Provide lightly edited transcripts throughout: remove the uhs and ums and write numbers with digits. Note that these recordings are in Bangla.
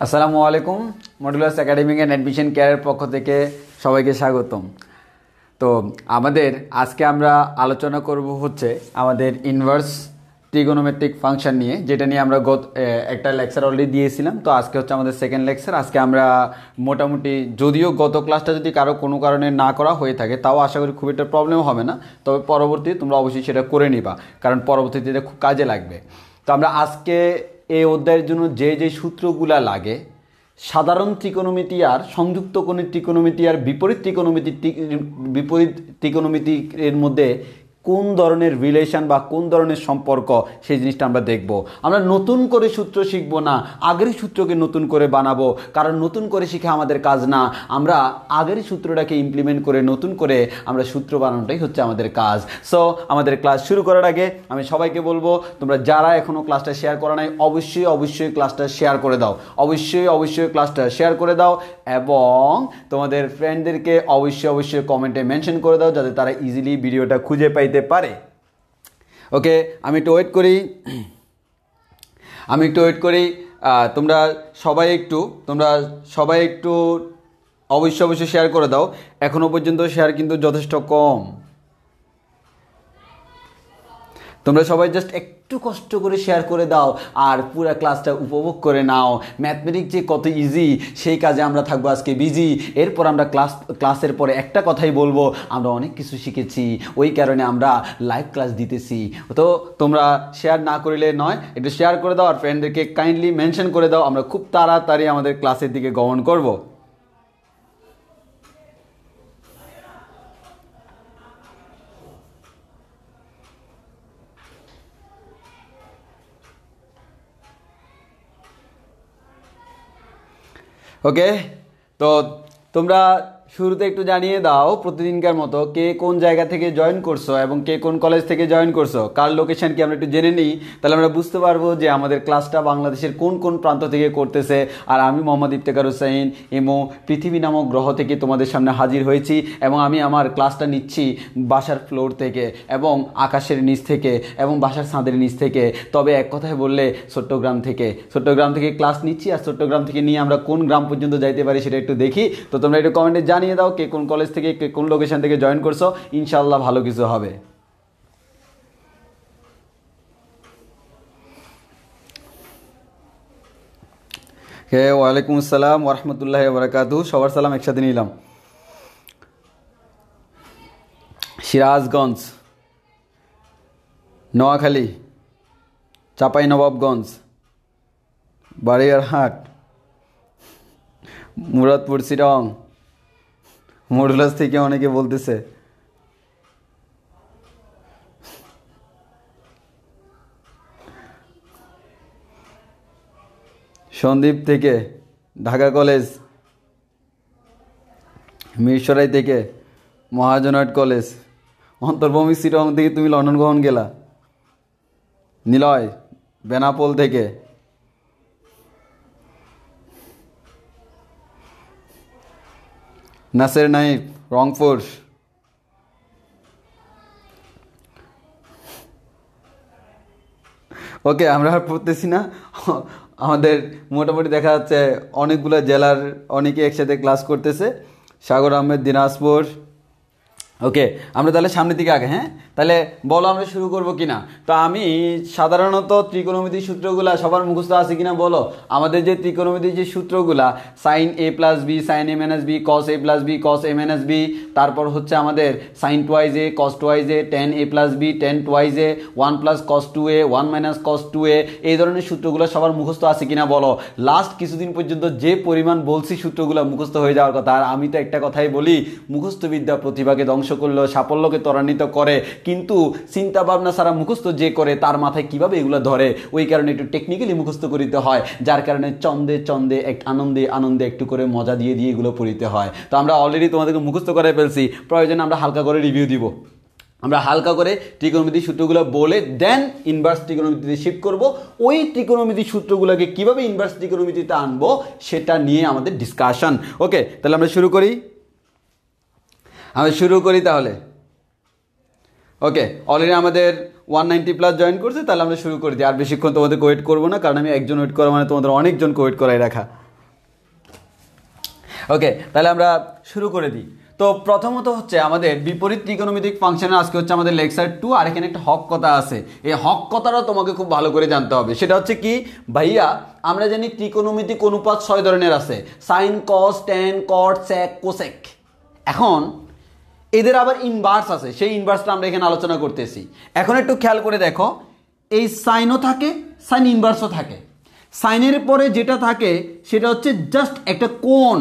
আসসালামু আলাইকুম। মডুলাস একাডেমিক অ্যান্ড অ্যাডমিশন কেয়ারের পক্ষ থেকে সবাইকে স্বাগতম। তো আজকে আমরা আলোচনা করব হচ্ছে আমাদের ইনভার্স ট্রিগোনোমেট্রিক ফাংশন নিয়ে, যেটা নিয়ে আমরা একটা লেকচার অলরেডি দিয়েছিলাম। তো আজকে হচ্ছে আমাদের সেকেন্ড লেকচার। আজকে আমরা মোটামুটি, যদিও গত ক্লাসটা যদি কারো কোনো কারণে না করা হয়ে থাকে, তাও আশা করি খুব একটা প্রবলেম হবে না। তবে পরবর্তীতে তোমরা অবশ্যই সেটা করে নিবা, কারণ পরবর্তীতে খুব কাজে লাগবে। তো আমরা আজকে এই অধ্যায়ের জন্য যে সূত্রগুলা লাগে, সাধারণ ত্রিকোণমিতি আর সংযুক্ত কোণের ত্রিকোণমিতি আর বিপরীত ত্রিকোণমিতি এর মধ্যে কোন ধরনের রিলেশন বা কোন ধরনের সম্পর্ক, সেই জিনিসটা আমরা দেখব। আমরা নতুন করে সূত্র শিখবো না, আগের সূত্রকে নতুন করে বানাবো, কারণ নতুন করে শিখে আমাদের কাজ না। আমরা আগের সূত্রটাকে ইমপ্লিমেন্ট করে নতুন করে আমরা সূত্র বানানোটাই হচ্ছে আমাদের কাজ। সো আমাদের ক্লাস শুরু করার আগে আমি সবাইকে বলবো, তোমরা যারা এখনও ক্লাসটা শেয়ার করা নাই, অবশ্যই ক্লাসটা শেয়ার করে দাও। অবশ্যই ক্লাসটা শেয়ার করে দাও এবং তোমাদের ফ্রেন্ডদেরকে অবশ্যই কমেন্টে মেনশন করে দাও, যাতে তারা ইজিলি ভিডিওটা খুঁজে পাইতে পারে। ওকে, আমি একটু ওয়েট করি। তোমরা সবাই একটু অবশ্যই শেয়ার করে দাও। এখনো পর্যন্ত শেয়ার কিন্তু যথেষ্ট কম। তোমরা সবাই জাস্ট একটু কষ্ট করে শেয়ার করে দাও আর পুরো ক্লাসটা উপভোগ করে নাও। ম্যাথমেটিক্স যে কত ইজি, সেই কাজে আমরা থাকবো আজকে বিজি। এরপর আমরা ক্লাসের পরে একটা কথাই বলবো, আমরা অনেক কিছু শিখেছি, ওই কারণে আমরা লাইভ ক্লাস দিতেছি। তো তোমরা শেয়ার না করলে নয়, একটু শেয়ার করে দাও আর ফ্রেন্ডদেরকে কাইন্ডলি মেনশন করে দাও। আমরা খুব তাড়াতাড়ি আমাদের ক্লাসের দিকে গমন করব। ওকে, তো তোমরা শুরুতে একটু জানিয়ে দাও প্রতিদিনকার মতো কে কোন জায়গা থেকে জয়েন করছো এবং কে কোন কলেজ থেকে জয়েন করছো, কার লোকেশন কি আমরা একটু জেনে নিই, তাহলে আমরা বুঝতে পারবো যে আমাদের ক্লাসটা বাংলাদেশের কোন কোন প্রান্ত থেকে করতেছে। আর আমি মোহাম্মদ ইফতেখার হোসেন এমো পৃথিবী নামক গ্রহ থেকে তোমাদের সামনে হাজির হয়েছি এবং আমি আমার ক্লাসটা নিচ্ছি বাসার ফ্লোর থেকে এবং আকাশের নিচ থেকে এবং বাসার ছাদের নিচ থেকে। তবে এক কথায় বললে চট্টগ্রাম থেকে ক্লাস নিচ্ছি। আর চট্টগ্রাম থেকে নিয়ে আমরা কোন গ্রাম পর্যন্ত যাইতে পারি সেটা একটু দেখি। তো তোমরা একটু কমেন্টে জানিয়ে দাও কে কোন কলেজ থেকে কে কোন লোকেশন থেকে জয়েন করছো, ইনশাআল্লাহ ভালো কিছু হবে। ওয়ালাইকুম আসসালাম ওরহমতুল্লাহি ওয়া বারাকাতুহু। সবার সালাম একসাথে নিলাম। সিরাজগঞ্জ, নোয়াখালী, চাঁপাইনবাবগঞ্জ, বাড়িয়ারহাট, মুরাদপুর, চিটাগং, মডুলাস থেকে অনেকে বলতেছে। সন্দ্বীপ থেকে, ঢাকা কলেজ, মিরসরাই থেকে, মহাজনাট কলেজ, অন্তর্ভূমি চিটাগং থেকে তুমি লন্ডন কখন গেলা? নিলয় বেনাপোল থেকে, নাসের নাইফ রংপুর, ওকে আমরা আর পড়তেছি না। আমাদের মোটামুটি দেখা যাচ্ছে অনেকগুলো জেলার অনেকে একসাথে ক্লাস করতেছে। সাগর আহমেদ, দিনাজপুর। ওকে আমরা তাহলে সামনের দিকে আগে, হ্যাঁ তাহলে বলো আমরা শুরু করবো কিনা। তো আমি সাধারণত ত্রিকোণমিতির সূত্রগুলা সবার মুখস্থ আছে কিনা বলো। আমাদের যে ত্রিকোণমিতির যে সূত্রগুলা sign A plus B, sign A minus B, cos A plus B, cos A minus B, তারপর হচ্ছে আমাদের sign twice A, cos twice A, ten A plus B, ten twice A, one plus cos two A, one minus cos two এ, এই ধরনের সূত্রগুলো সবার মুখস্থ আছে কিনা বলো। লাস্ট কিছুদিন পর্যন্ত যে পরিমাণ বলছি সূত্রগুলো মুখস্থ হয়ে যাওয়ার কথা। আর আমি তো একটা কথাই বলি, মুখস্থবিদ্যা প্রতিভাকে ধ্বংস করলেও সাফল্যকে ত্বরান্বিত করে, কিন্তু চিন্তা ভাবনা ছাড়া মুখস্থ যে করে তার মাথায় কিভাবে এগুলো ধরে। ওই কারণে একটু টেকনিক্যালি মুখস্থ করিতে হয়, যার কারণে চন্দে চন্দে এক আনন্দে আনন্দে একটু করে মজা দিয়ে দিয়ে এগুলো পড়িতে হয়। তো আমরা অলরেডি তোমাদেরকে মুখস্থ করে ফেলছি, প্রয়োজনে আমরা হালকা করে রিভিউ দিব। আমরা হালকা করে ত্রিকোণমিতির সূত্রগুলো বলে দেন ইনভার্স ত্রিকোণমিতিতে শিফট করব। ওই ত্রিকোণমিতির সূত্রগুলোকে কিভাবে ইনভার্স ত্রিকোণমিতিতে আনবো সেটা নিয়ে আমাদের ডিসকাশন। ওকে তাহলে আমরা শুরু করি তাহলে। ওকে অলরেডি আমাদের 190+ জয়েন করছে, তাহলে আমরা শুরু করে দিই। আর বেশিক্ষণ তোমাদের ওয়েট করবো না, কারণ আমি একজন ওয়েট করা মানে তোমাদের অনেকজনকে ওয়েট করাই রাখা। ওকে তাহলে আমরা শুরু করে দিই। তো প্রথমত হচ্ছে আমাদের বিপরীত ত্রিকোণমিতিক ফাংশনে আজকে হচ্ছে আমাদের লেকচার 2। আর এখানে একটা হক কথা আছে, এই হক কথাটা তোমাকে খুব ভালো করে জানতে হবে। সেটা হচ্ছে কি ভাইয়া, আমরা জানি ত্রিকোণমিতিক অনুপাত 6 ধরনের আছে, সাইন, কস, ট্যান, কট, সেক, কোসেক। এখন এদের আবার ইনভার্স আছে, সেই ইনভার্সটা আমরা এখানে আলোচনা করতেছি। এখন একটু খেয়াল করে দেখো, এই সাইনও থাকে, সাইন ইনভার্সও থাকে। সাইনের পরে যেটা থাকে সেটা হচ্ছে জাস্ট একটা কোণ।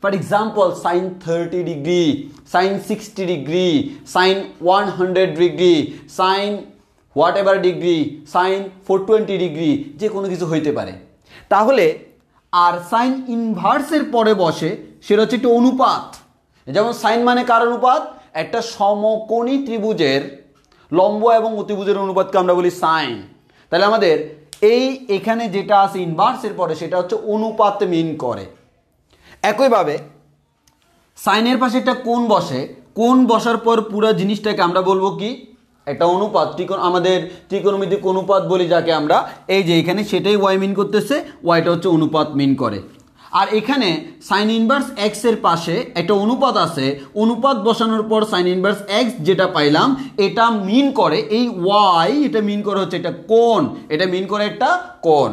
For example sine 30 degree, sine 60 degree, sine 100 degree, sine whatever degree, sine 420 degree, যে কোনো কিছু হইতে পারে। তাহলে আর সাইন ইনভার্সের পরে বসে সেটা হচ্ছে একটা অনুপাত। যেমন সাইন মানে কার অনুপাত? একটা সমকোণী ত্রিভুজের লম্ব এবং অতিভুজের অনুপাতকে আমরা বলি সাইন। তাহলে আমাদের এখানে যেটা আছে ইনভার্সের পরে সেটা হচ্ছে অনুপাত মিন করে। একইভাবে সাইনের পাশে একটা কোণ বসে, কোণ বসার পর পুরো জিনিসটাকে আমরা বলবো কি একটা অনুপাত। আমাদের ত্রিকোণমিতিক অনুপাত বলি যাকে আমরা। এই যে এখানে সেটাই ওয়াই মিন করতেছে, ওয়াইটা হচ্ছে অনুপাত মিন করে। আর এখানে সাইন ইনভার্স এক্স এর পাশে একটা অনুপাত আছে, অনুপাত বসানোর পর সাইন ইনভার্স এক্স যেটা পাইলাম এটা মিন করে এই ওয়াই, এটা মিন করে হচ্ছে একটা কোণ, এটা মিন করে একটা কোণ।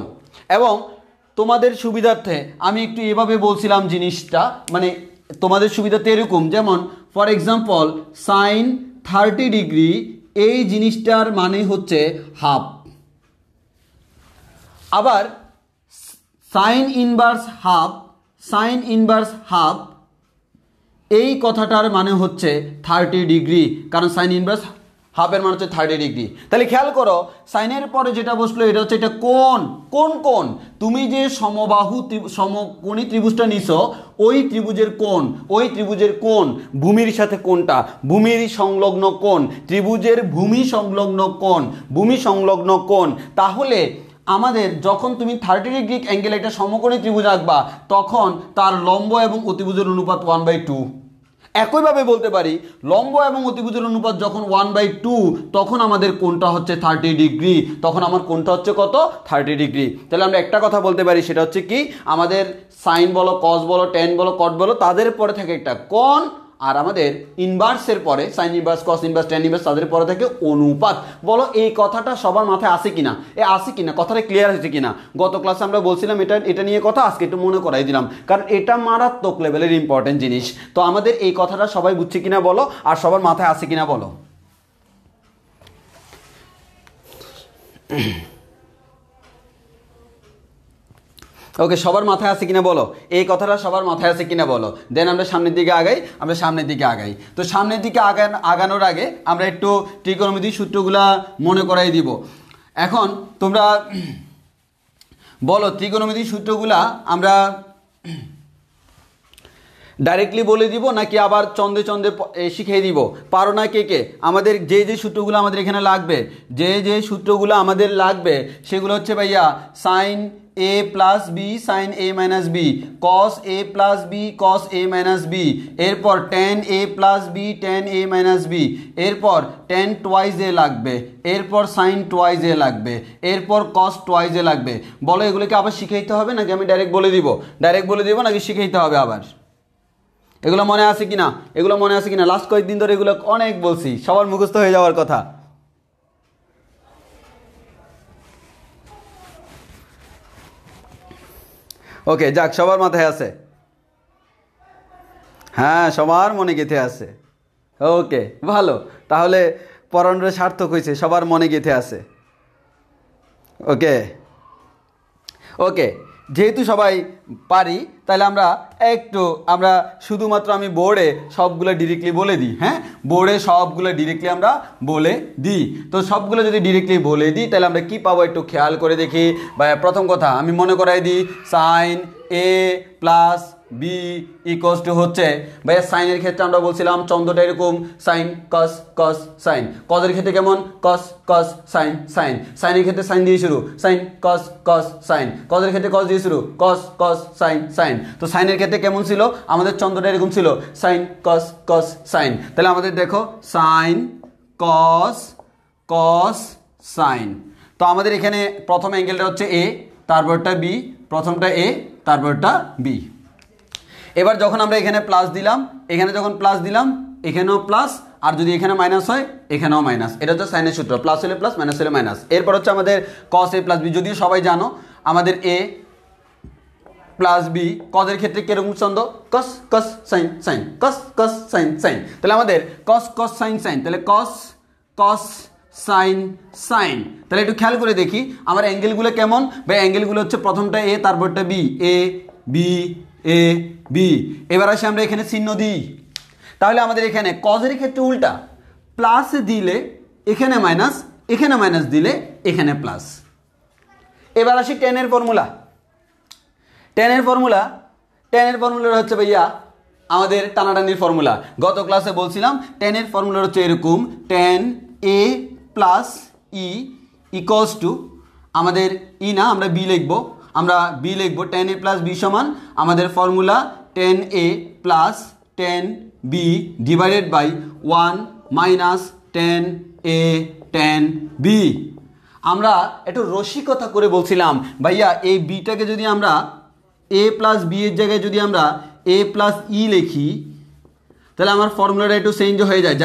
এবং তোমাদের সুবিধার্থে আমি একটু এভাবে বলছিলাম জিনিসটা, মানে তোমাদের সুবিধার্থে এরকম, যেমন ফর এক্সাম্পল সাইন 30 ডিগ্রি, এই জিনিসটার মানে হচ্ছে হাফ। আবার সাইন ইনভার্স হাফ, এই কথাটার মানে হচ্ছে 30 ডিগ্রি, কারণ সাইন ইনভার্স হাফের মান হচ্ছে 30 ডিগ্রি। তাহলে খেয়াল করো সাইনের পরে যেটা বসলো এটা হচ্ছে এটা কোণ। কোন কোণ? তুমি যে সমবাহু সমকোণী ত্রিভুজটা নিছো ওই ত্রিভুজের কোণ, ওই ত্রিভুজের কোণ ভূমির সাথে কোণটা, ভূমির সংলগ্ন কোণ, ত্রিভুজের ভূমি সংলগ্ন কোণ, ভূমি সংলগ্ন কোণ। তাহলে আমাদের যখন তুমি 30 ডিগ্রি অ্যাঙ্গেল একটা সমকোণী ত্রিভুজ আঁকবা তখন তার লম্ব এবং অতিভুজের অনুপাত 1/2। একইভাবে বলতে পারি লম্ব এবং অতিভুজের অনুপাত যখন 1/2 তখন আমাদের কোণটা হচ্ছে 30 ডিগ্রি, তখন আমার কোণটা হচ্ছে কত? 30 ডিগ্রি। তাহলে আমরা একটা কথা বলতে পারি সেটা হচ্ছে কি, আমাদের সাইন বলো, কস বলো, ট্যান বলো, কট বলো, তাদের পরে থাকে একটা কোণ, আর আমাদের ইনভার্সের পরে sign inverse, cos inverse, tan inverse, তাদের পরে থাকে অনুপাত। বলো এই কথাটা সবার মাথায় আসে কিনা? আসে কিনা? কথাটা ক্লিয়ার হয়েছে কিনা? গত ক্লাসে আমরা বলছিলাম এটা নিয়ে কথা, আজকে একটু মনে করাই দিলাম, কারণ এটা মারাত্মক লেভেলের ইম্পর্টেন্ট জিনিস। তো আমাদের এই কথাটা সবাই বুঝছে কিনা বলো, আর সবার মাথায় আসে কিনা বলো। ওকে, সবার মাথায় আছে কিনা বলো, এই কথাটা সবার মাথায় আছে কিনা বলো। দেন আমরা সামনের দিকে আগাই। তো সামনের দিকে আগানোর আগে আমরা একটু ত্রিকোণমিতির সূত্রগুলা মনে করাই দিব। এখন তোমরা বলো ত্রিকোণমিতির সূত্রগুলা আমরা ডাইরেক্টলি বলে দিব নাকি আবার চন্দে চন্দে শিখিয়ে দিব? পারো না কে কে? আমাদের যে সূত্রগুলো আমাদের এখানে লাগবে, যে সূত্রগুলো আমাদের লাগবে সেগুলো হচ্ছে ভাইয়া sine a plus B sine a minus B, cos a plus B cos a minus B, এরপর tan a plus B tan a minus B, এরপর ট্যান টোয়াইজ এ লাগবে, এরপর সাইন টোয়াইজ এ লাগবে, এরপর কস টোয়াইজ এ লাগবে। বলো এগুলোকে আবার শিখাইতে হবে নাকি আমি ডাইরেক্ট বলে দিব নাকি শিখাইতে হবে আবার? এগুলো মনে আছে কিনা? লাস্ট কয়েকদিন ধরে এগুলো অনেক বলছি, সবার মুখস্থ হয়ে যাওয়ার কথা। ওকে, যাক, সবার মাথায় আছে, হ্যাঁ সবার মনে গেঁথে আছে। ওকে, ভালো, তাহলে পড়ানোর সার্থক হয়েছে, সবার মনে গেঁথে আছে। ওকে, যেহেতু সবাই পারি তাহলে আমরা শুধুমাত্র আমি বোর্ডে সবগুলো ডিরেক্টলি বলে দিই। হ্যাঁ, বোর্ডে সবগুলো ডিরেক্টলি আমরা বলে দিই। তো সবগুলো যদি ডিরেক্টলি বলে দিই তাহলে আমরা কি পাবো একটু খেয়াল করে দেখি। প্রথম কথা আমি মনে করাই দিই, sine A plus B equals to হচ্ছে, ভাইয়া সাইনের ক্ষেত্রে আমরা বলছিলাম চন্দ্রটা এরকম, সাইন কস কস সাইন। কজের ক্ষেত্রে কেমন? কস কস সাইন সাইন। সাইনের ক্ষেত্রে সাইন দিয়ে শুরু, সাইন কস কস সাইন। কজের ক্ষেত্রে কস দিয়ে শুরু, কস কস সাইন সাইন। তো সাইনের ক্ষেত্রে কেমন ছিল? আমাদের চন্দ্রটা এরকম ছিল, সাইন কস কস সাইন। তাহলে আমাদের দেখো সাইন কস কস সাইন। তো আমাদের এখানে প্রথম অ্যাঙ্গেলটা হচ্ছে এ, তারপরটা বি, প্রথমটা এ তারপরটা বি। এবার যখন আমরা এখানে প্লাস দিলাম, এখানে যখন প্লাস দিলাম এখানেও প্লাস, আর যদি এখানে মাইনাস হয় এখানেও মাইনাস। এটা হচ্ছে সাইনের সূত্র, প্লাস হলে প্লাস, মাইনাস হলে মাইনাস। এরপর হচ্ছে আমাদের কস এ প্লাস বি, যদিও সবাই জানো আমাদের এ প্লাস বি কজের ক্ষেত্রে কিরকম ছন্দ, কস কস সাইন সাইন, কস কস সাইন সাইন। তাহলে আমাদের কস কস সাইন সাইন, তাহলে কস কস সাইন সাইন। তাহলে একটু খেয়াল করে দেখি আমার অ্যাঙ্গেলগুলো কেমন। ভাই অ্যাঙ্গেলগুলো হচ্ছে প্রথমটা এ, তারপরটা B, A B A B. এবার আসে আমরা এখানে চিহ্ন দিই। তাহলে আমাদের এখানে কজের ক্ষেত্রে উল্টা, প্লাস দিলে এখানে মাইনাস, এখানে মাইনাস দিলে এখানে প্লাস। এবার আসি টেনের ফর্মুলা। টেনের ফর্মুলা হচ্ছে ভাইয়া আমাদের টানাটানির ফর্মুলা। গত ক্লাসে বলছিলাম টেনের ফর্মুলা হচ্ছে এরকম, ten A plus E equals to, আমাদের ই না আমরা বি লিখবো, টেন এ প্লাস বি সমান আমাদের formula tan A plus tan B divided by 1 minus tan A tan B. আমরা একটু রসিকতা করে বলছিলাম ভাইয়া এই বিটাকে যদি আমরা এ প্লাস বি এর জায়গায় যদি আমরা এ প্লাস ই লিখি তাহলে আমার ফর্মুলাটা একটু চেঞ্জ হয়ে যায়।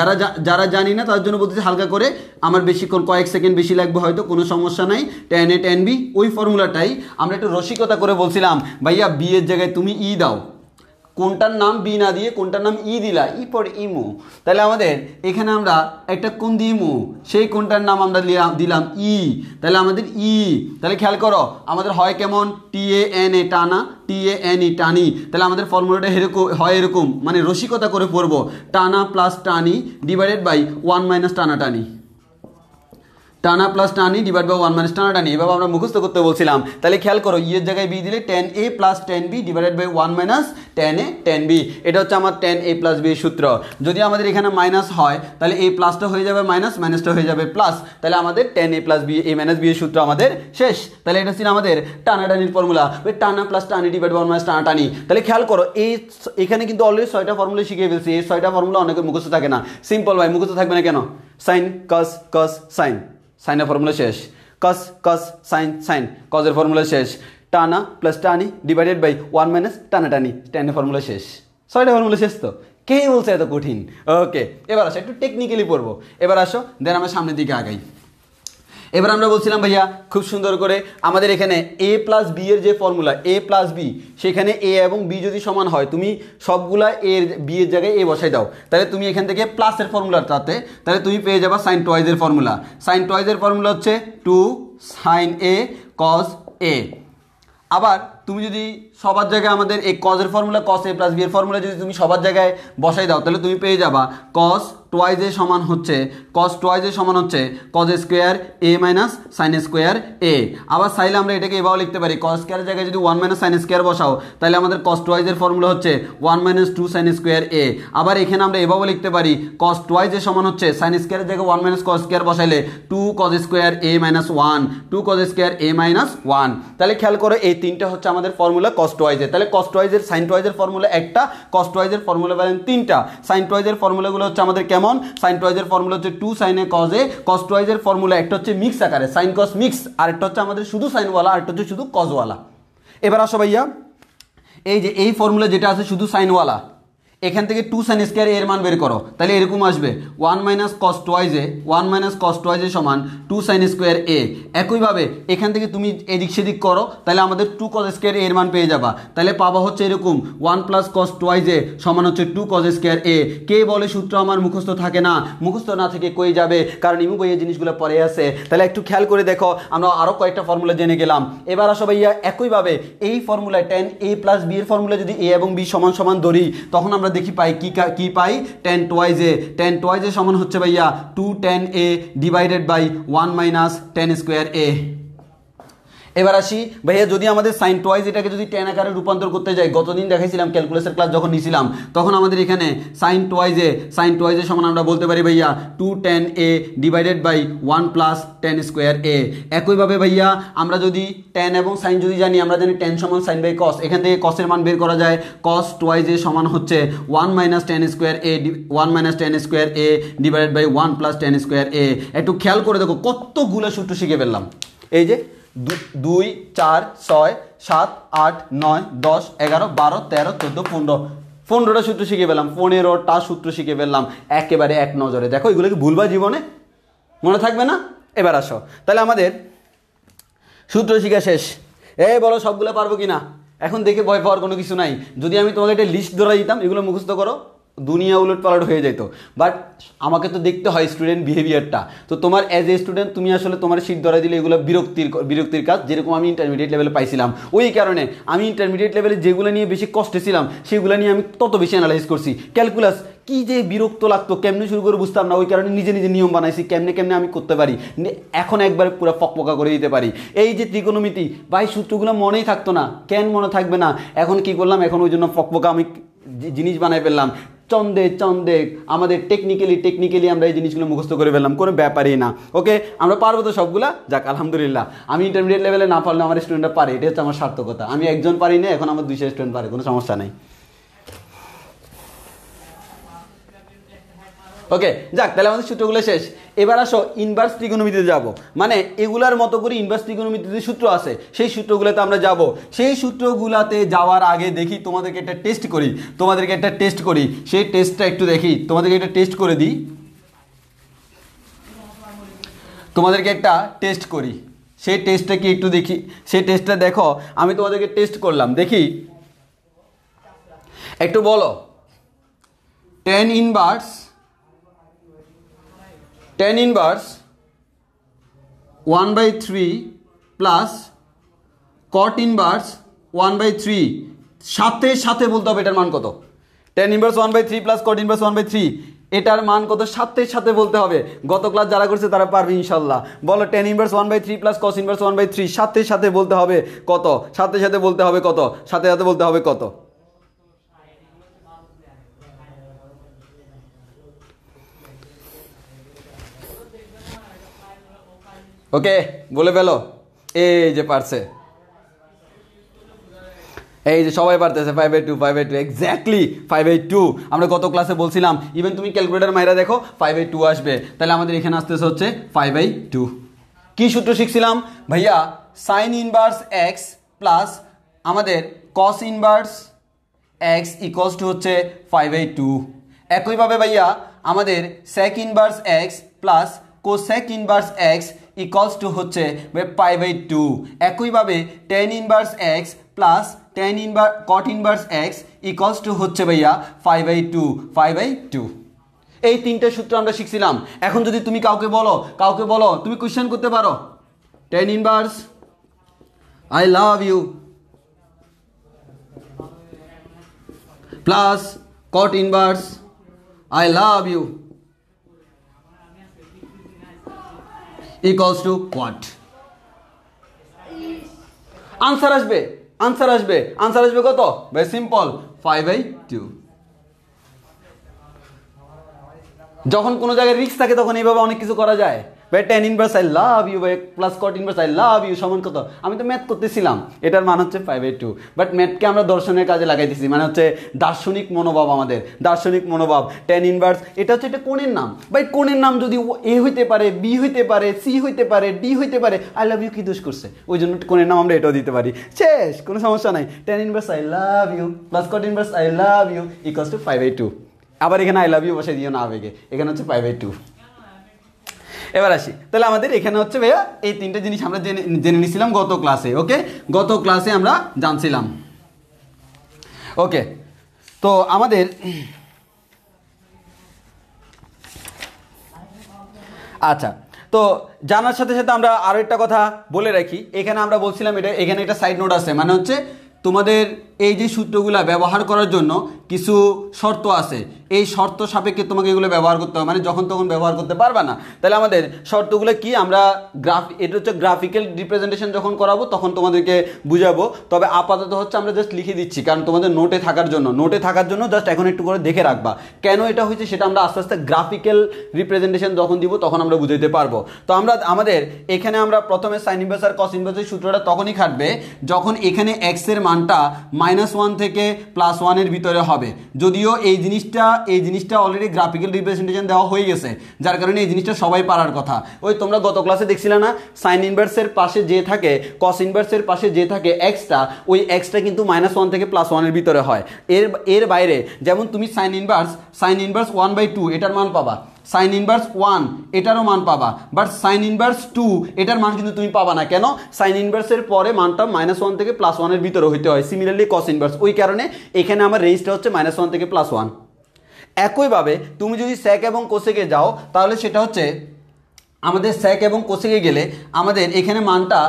যারা জানি না তার জন্য বলতেছি হালকা করে, আমার বেশিক্ষণ কয়েক সেকেন্ড বেশি লাগবে হয়তো, কোনো সমস্যা নাই। টেন এ টেন বি ওই ফর্মুলাটাই আমরা একটু রসিকতা করে বলছিলাম ভাইয়া বি এর জায়গায় তুমি ই দাও, কোনটার নাম বি না দিয়ে কোনটার নাম ই দিলা, ই পর ইমু। তাহলে আমাদের এখানে আমরা একটা কোন দিমু, সেই কোনটার নাম আমরা দিলাম ই। তাহলে আমাদের ই, তাহলে খেয়াল করো আমাদের হয় কেমন, টি এ এন এ টানা, টি এ এন ই টানি। তাহলে আমাদের ফর্মুলাটা এরকম মানে রসিকতা করে পড়বো, টানা প্লাস টানি ডিভাইডেড বাই 1 মাইনাস টানা টানি। টানা প্লাস টানি ডিভাইড বাই 1 মাইনাস টানা টানি, এভাবে আমরা মুখস্থ করতে বলছিলাম। তাহলে খেয়াল করো এর জায়গায় বি দিলে tan a plus tan b divided by 1 minus tan a tan b, এটা হচ্ছে আমার tan a প্লাস b এর সূত্র। যদি আমাদের এখানে মাইনাস হয় তাহলে এই প্লাসটা হয়ে যাবে মাইনাস, মাইনাসটা হয়ে যাবে প্লাস, তাহলে আমাদের tan a plus b a minus b এর সূত্র আমাদের শেষ। তাহলে এটা ছিল আমাদের টানাটানির ফর্মুলা, ওই টানা প্লাস টানি ডিভাইড বাই 1 মাইনাস টানা টানি। তাহলে খেয়াল করো এখানে কিন্তু অলরেডি 6টা ফর্মুলা শিখিয়ে ফেলছি, এই 6টা ফর্মুলা অনেকের মুখস্থ থাকে না। সিম্পল ভাই, মুখস্থ থাকবে না কেন? সাইন কস কস সাইন, সাইনের ফর্মুলা শেষ। কস কস সাইন সাইন, কজের ফর্মুলা শেষ। টানা প্লাস টানি ডিভাইডেড বাই 1 মাইনাস টানা টানি, টানের ফর্মুলা শেষ। 6টা ফর্মুলা শেষ তো, কে বলছে এত কঠিন? ওকে, এবার আসো একটু টেকনিক্যালি পড়বো। এবার আসো দেন আমরা সামনের দিকে আগাই। এবার আমরা বলছিলাম ভাইয়া খুব সুন্দর করে আমাদের এখানে a প্লাস বি এর যে ফর্মুলা a প্লাস বি, সেখানে a এবং b যদি সমান হয় তুমি সবগুলা এর বি এর জায়গায় a বসাই দাও, তাহলে তুমি এখান থেকে প্লাসের ফর্মুলাটাতে তাহলে তুমি পেয়ে যাবা সাইন টয়েজের ফর্মুলা। সাইন টয়েজের ফর্মুলা হচ্ছে 2 সাইন a কজ a। আবার তুমি যদি সবার জায়গায় আমাদের এই কজের formula cos A plus B এর ফর্মুলা যদি তুমি সবার জায়গায় বসাই দাও তাহলে তুমি পেয়ে যাবা কস টুয়াইজ এ সমান হচ্ছে cause square A minus sine square এ। আবার চাইলে আমরা এটাকে এভাবে লিখতে পারি, কস স্কোয়ারের জায়গায় যদি 1 মাইনাস সাইন স্কোয়ার বসাও তাহলে আমাদের কস টুয়াইজ এর ফর্মুলা হচ্ছে 1 মাইনাস 2 সাইন স্কোয়ার এ। আবার এখানে আমরা এভাবে লিখতে পারি কস টুয়াইজ এ সমান হচ্ছে সাইন স্কোয়ারের জায়গায় 1 মাইনাস কস স্কোয়ার বসাইলে 2 cos square A minus 1 2 cos square A minus 1। তাহলে খেয়াল করো এই তিনটা হচ্ছে আমাদের ফর্মুলা কস টুয়াইজের। তাহলে কস টুয়াইজের সাইন টুয়াইজের ফর্মুলা একটা, কস টুয়াইজের ফর্মুলা বলেন তিনটা। সাইন টুয়াইজের ফর্মুলাগুলো হচ্ছে আমাদের কেমন? সাইন টুয়াইজের ফর্মুলা হচ্ছে 2 sine A cos A. Cos টুয়াইজের ফর্মুলা একটা হচ্ছে মিক্স আকারে সাইন কস মিক্স, আর একটা হচ্ছে আমাদের শুধু সাইনওয়ালা, আর একটা হচ্ছে শুধু কজওয়ালা। এবার আসো ভাইয়া এই যে এই ফর্মুলা যেটা আছে শুধু সাইনওয়ালা, এখান থেকে 2 সাইন স্কোয়ার এর মান বের করো, তাহলে এরকম আসবে 1 মাইনাস কস টুয়াইজে সমান 2 সাইন স্কোয়ার এ। একইভাবে এখান থেকে তুমি এদিক সেদিক করো, তাহলে আমাদের 2 কজ স্কোয়ার এর মান পেয়ে যাবা। তাহলে পাবা হচ্ছে এরকম 1 প্লাস কস টুয়াইজে সমান হচ্ছে 2 কজ স্কোয়ার এ। কে বলে সূত্র আমার মুখস্থ থাকে না? মুখস্থ না থেকে কই যাবে, কারণ ইমু বইয়ে জিনিসগুলো পড়ে আছে। তাহলে একটু খেয়াল করে দেখো, আমরা আরও কয়েকটা ফর্মুলা জেনে গেলাম। এবার আসো ভাইয়া একইভাবে এই ফর্মুলায় tan a প্লাস বি এর ফর্মুলা যদি a এবং b সমান সমান ধরি তখন আমরা দেখি পাই কি পাই tan টুয়াইজে সমান হচ্ছে ভাইয়া 2 tan a divided by 1 minus tan square a। এবার আসি ভাইয়া যদি আমাদের সাইন টুয়াইজ এটাকে যদি tan আকারে রূপান্তর করতে যাই, গতদিন দেখাইছিলাম ক্যালকুলাসের ক্লাস যখন নিছিলাম তখন আমাদের এখানে সাইন টুয়াইজে সমান আমরা বলতে পারি ভাইয়া 2 tan a divided by 1 plus tan square a। একইভাবে ভাইয়া আমরা যদি tan এবং সাইন যদি জানি, আমরা জানি tan সমান সাইন বাই কস, এখান থেকে কসের মান বের করা যায়। কস টুয়াইজে সমান হচ্ছে 1 minus tan square a divided by 1 plus tan square a। একটু খেয়াল করে দেখো কতগুলো সূত্র শিখে ফেললাম। এই যে 2 4 6 7 8 9 10 11 12 13 14 15টা সূত্র শিখে ফেললাম, 15টা সূত্র শিখে ফেললাম একেবারে এক নজরে। দেখো এগুলো কি ভুলবা জীবনে? মনে থাকবে না? এবার আসো তাহলে আমাদের সূত্র শিখা শেষ। বলো সবগুলো পারবো কিনা? এখন দেখে ভয় পাওয়ার কোনো কিছু নাই। যদি আমি তোমাকে একটা লিস্ট ধরে দিতাম এগুলো মুখস্থ করো, দুনিয়া উলট পালট হয়ে যেত। বাট আমাকে তো দেখতে হয় স্টুডেন্ট বিহেভিয়ারটা। তো তোমার অ্যাজ এ স্টুডেন্ট তুমি আসলে তোমার শীট ধরা দিলে এগুলো বিরক্তির কাজ, যেরকম আমি ইন্টারমিডিয়েট লেভেলে পাইছিলাম। ওই কারণে আমি ইন্টারমিডিয়েট লেভেলে যেগুলো নিয়ে বেশি কষ্টে ছিলাম সেগুলো নিয়ে আমি তত বেশি অ্যানালাইজ করছি। ক্যালকুলাস কি যে বিরক্ত লাগতো, কেমনে শুরু করে বুঝতাম না, ওই কারণে নিজে নিয়ম বানাইছি কেমনে আমি করতে পারি। এখন একবার পুরো ফকফকা করে দিতে পারি। এই যে ত্রিকোণমিতি ভাই সূত্রগুলো মনেই থাকতো না, কেন মনে থাকবে না? এখন কি করলাম, এখন ওই জন্য ফকফকা আমি জিনিস বানাই ফেললাম। চন্দে আমাদের টেকনিক্যালি আমরা এই জিনিসগুলো মুখস্থ করে ফেললাম, কোনো ব্যাপারই না। ওকে, আমরা পারবো তো সবগুলা? যাক আলহামদুলিল্লাহ। আমি ইন্টারমিডিয়েট লেভেলে না পারলে আমার স্টুডেন্টরা পারে, এটা হচ্ছে আমার সার্থকতা। আমি একজন পারি না, এখন আমার 200 স্টুডেন্ট পারে, কোনো সমস্যা নেই। ওকে, যাক তাহলে আমাদের সূত্রগুলো শেষ। এবার আসো ইনভার্স ত্রিকোণমিতিতে যাব, মানে এগুলার মতো করে ইনভার্স ত্রিকোণমিতিতে সূত্র আছে সেই সূত্রগুলোতে আমরা যাব। সেই সূত্রগুলোতে যাওয়ার আগে দেখি তোমাদেরকে একটা টেস্ট করি। সেই টেস্টটা একটু দেখি, তোমাদেরকে একটা টেস্ট করে দিই। তোমাদেরকে একটা টেস্ট করি, সেই টেস্টটা কি একটু দেখি। সেই টেস্টটা দেখো, আমি তোমাদেরকে টেস্ট করলাম, দেখি একটু বলো। tan inverse 1/3 plus cot inverse 1/3, সাথে বলতে হবে এটার মান কত। tan inverse 1/3 plus cot inverse 1/3, এটার মান কত সাথে সাথে বলতে হবে। গত ক্লাস যারা করছে তারা পারবে ইনশাল্লাহ। বলো tan inverse 1/3 plus cos inverse 1/3 সাথে সাথে বলতে হবে কত, সাথে সাথে বলতে হবে কত, সাথে সাথে বলতে হবে কত। ওকে বলে ফেলো। এই যে পারছে, এই যে সবাই পারতেছে 5/2 5/2 এক্স্যাক্টলি 5/2। আমরা গত ক্লাসে বলছিলাম ইভেন তুমি ক্যালকুলেটর মাইরা দেখো 5/2 আসবে, তাহলে আমাদের এখানে আসতেছে হচ্ছে 5/2। কি সূত্র শিখছিলাম ভাইয়া? সাইন ইনভার্স এক্স প্লাস আমাদের cos inverse x equals to হচ্ছে 5/2। একইভাবে ভাইয়া আমাদের sec inverse x plus cosec inverse x equals to হচ্ছে 5/2। একইভাবে tan inverse x plus tan inverse cot inverse x equals to হচ্ছে ভাইয়া 5/2। এই তিনটে সূত্র আমরা শিখছিলাম। এখন যদি তুমি কাউকে বলো তুমি কোশ্চেন করতে পারো tan inverse I love you plus cot inverse I love you equals to what? Answer আসবে কত? Very simple 5/2। যখন কোনো জায়গায় রিস্ক থাকে তখন এইভাবে অনেক কিছু করা যায়। ভাই tan inverse I love you ভাই plus cot inverse I love you সমান কত? আমি তো ম্যাথ করতেছিলাম, এটার মান হচ্ছে 5/2। বাট ম্যাথকে আমরা দর্শনের কাজে লাগাইতেছি, মানে হচ্ছে দার্শনিক মনোভাব, আমাদের দার্শনিক মনোভাব। টেন ইনভার্স এটা হচ্ছে একটা কোণের নাম ভাই, কোণের নাম যদি এ হইতে পারে, বি হইতে পারে, সি হইতে পারে, ডি হইতে পারে, আই লাভ ইউ কি দোষ করছে? ওই জন্য কোণের নাম আমরা এটাও দিতে পারি, শেষ, কোনো সমস্যা নাই। Tan inverse I love you plus cot inverse I love you equals to 5/2। আবার এখানে আই লাভ ইউ বসে দিও না আবেগে, এখানে হচ্ছে 5/2। এবার আসি, তাহলে আমাদের এখানে হচ্ছে ভাইয়া এই তিনটে জিনিস আমরা জেনে নিছিলাম গত ক্লাসে। ওকে, গত ক্লাসে আমরা জানছিলাম। ওকে, তো আমাদের আচ্ছা, তো জানার সাথে সাথে আমরা আরো একটা কথা বলে রাখি। এখানে আমরা বলছিলাম এখানে একটা সাইড নোট আছে, মানে হচ্ছে তোমাদের এই যে সূত্রগুলা ব্যবহার করার জন্য কিছু শর্ত আছে, এই শর্ত সাপেক্ষে তোমাকে এগুলো ব্যবহার করতে হবে, মানে যখন তখন ব্যবহার করতে পারবে না। তাহলে আমাদের শর্তগুলো কি? আমরা এটা হচ্ছে গ্রাফিক্যাল রিপ্রেজেন্টেশন যখন করাবো তখন তোমাদেরকে বুঝাবো। তবে আপাতত হচ্ছে আমরা জাস্ট লিখে দিচ্ছি, কারণ তোমাদের নোটে থাকার জন্য জাস্ট এখন একটু করে দেখে রাখবা কেন এটা হয়েছে, সেটা আমরা আস্তে আস্তে গ্রাফিক্যাল রিপ্রেজেন্টেশন যখন দিব তখন আমরা বুঝাইতে পারবো। তো আমাদের এখানে আমরা প্রথমে সাইন ইনভার্স আর কস ইনভার্সের সূত্রটা তখনই খাটবে যখন এখানে এক্স এর মানটা -1 থেকে +1 এর ভিতরে হবে। যদিও এই জিনিসটা অলরেডি গ্রাফিক্যাল রিপ্রেজেন্টেশন দেওয়া হয়ে গেছে, যার কারণে এই জিনিসটা সবাই পারার কথা। ওই তোমরা গত ক্লাসে দেখছিলে না, সাইন ইনভার্সের পাশে যে থাকে, কস ইনভার্সের পাশে যে থাকে এক্সটা, ওই এক্সটা কিন্তু -1 থেকে +1 এর ভিতরে হয়। এর বাইরে যেমন তুমি সাইন ইনভার্স 1/2 এটার মান পাবা, সাইন ইনভার্স 1 এটারও মান পাবা, বাট সাইন ইনভার্স 2 এটার মান কিন্তু তুমি পাবা না। কেন? সাইন ইনভার্সের পরে মানটা -1 থেকে +1 এর ভিতরে হইতে হয়। সিমিলারলি কস ইনভার্স, ওই কারণে এখানে আমার রেঞ্জটা হচ্ছে -1 থেকে +1। একইভাবে তুমি যদি সেক এবং কোসেকে যাও তাহলে সেটা হচ্ছে আমাদের সেক এবং কোসেকে গেলে আমাদের এখানে মানটা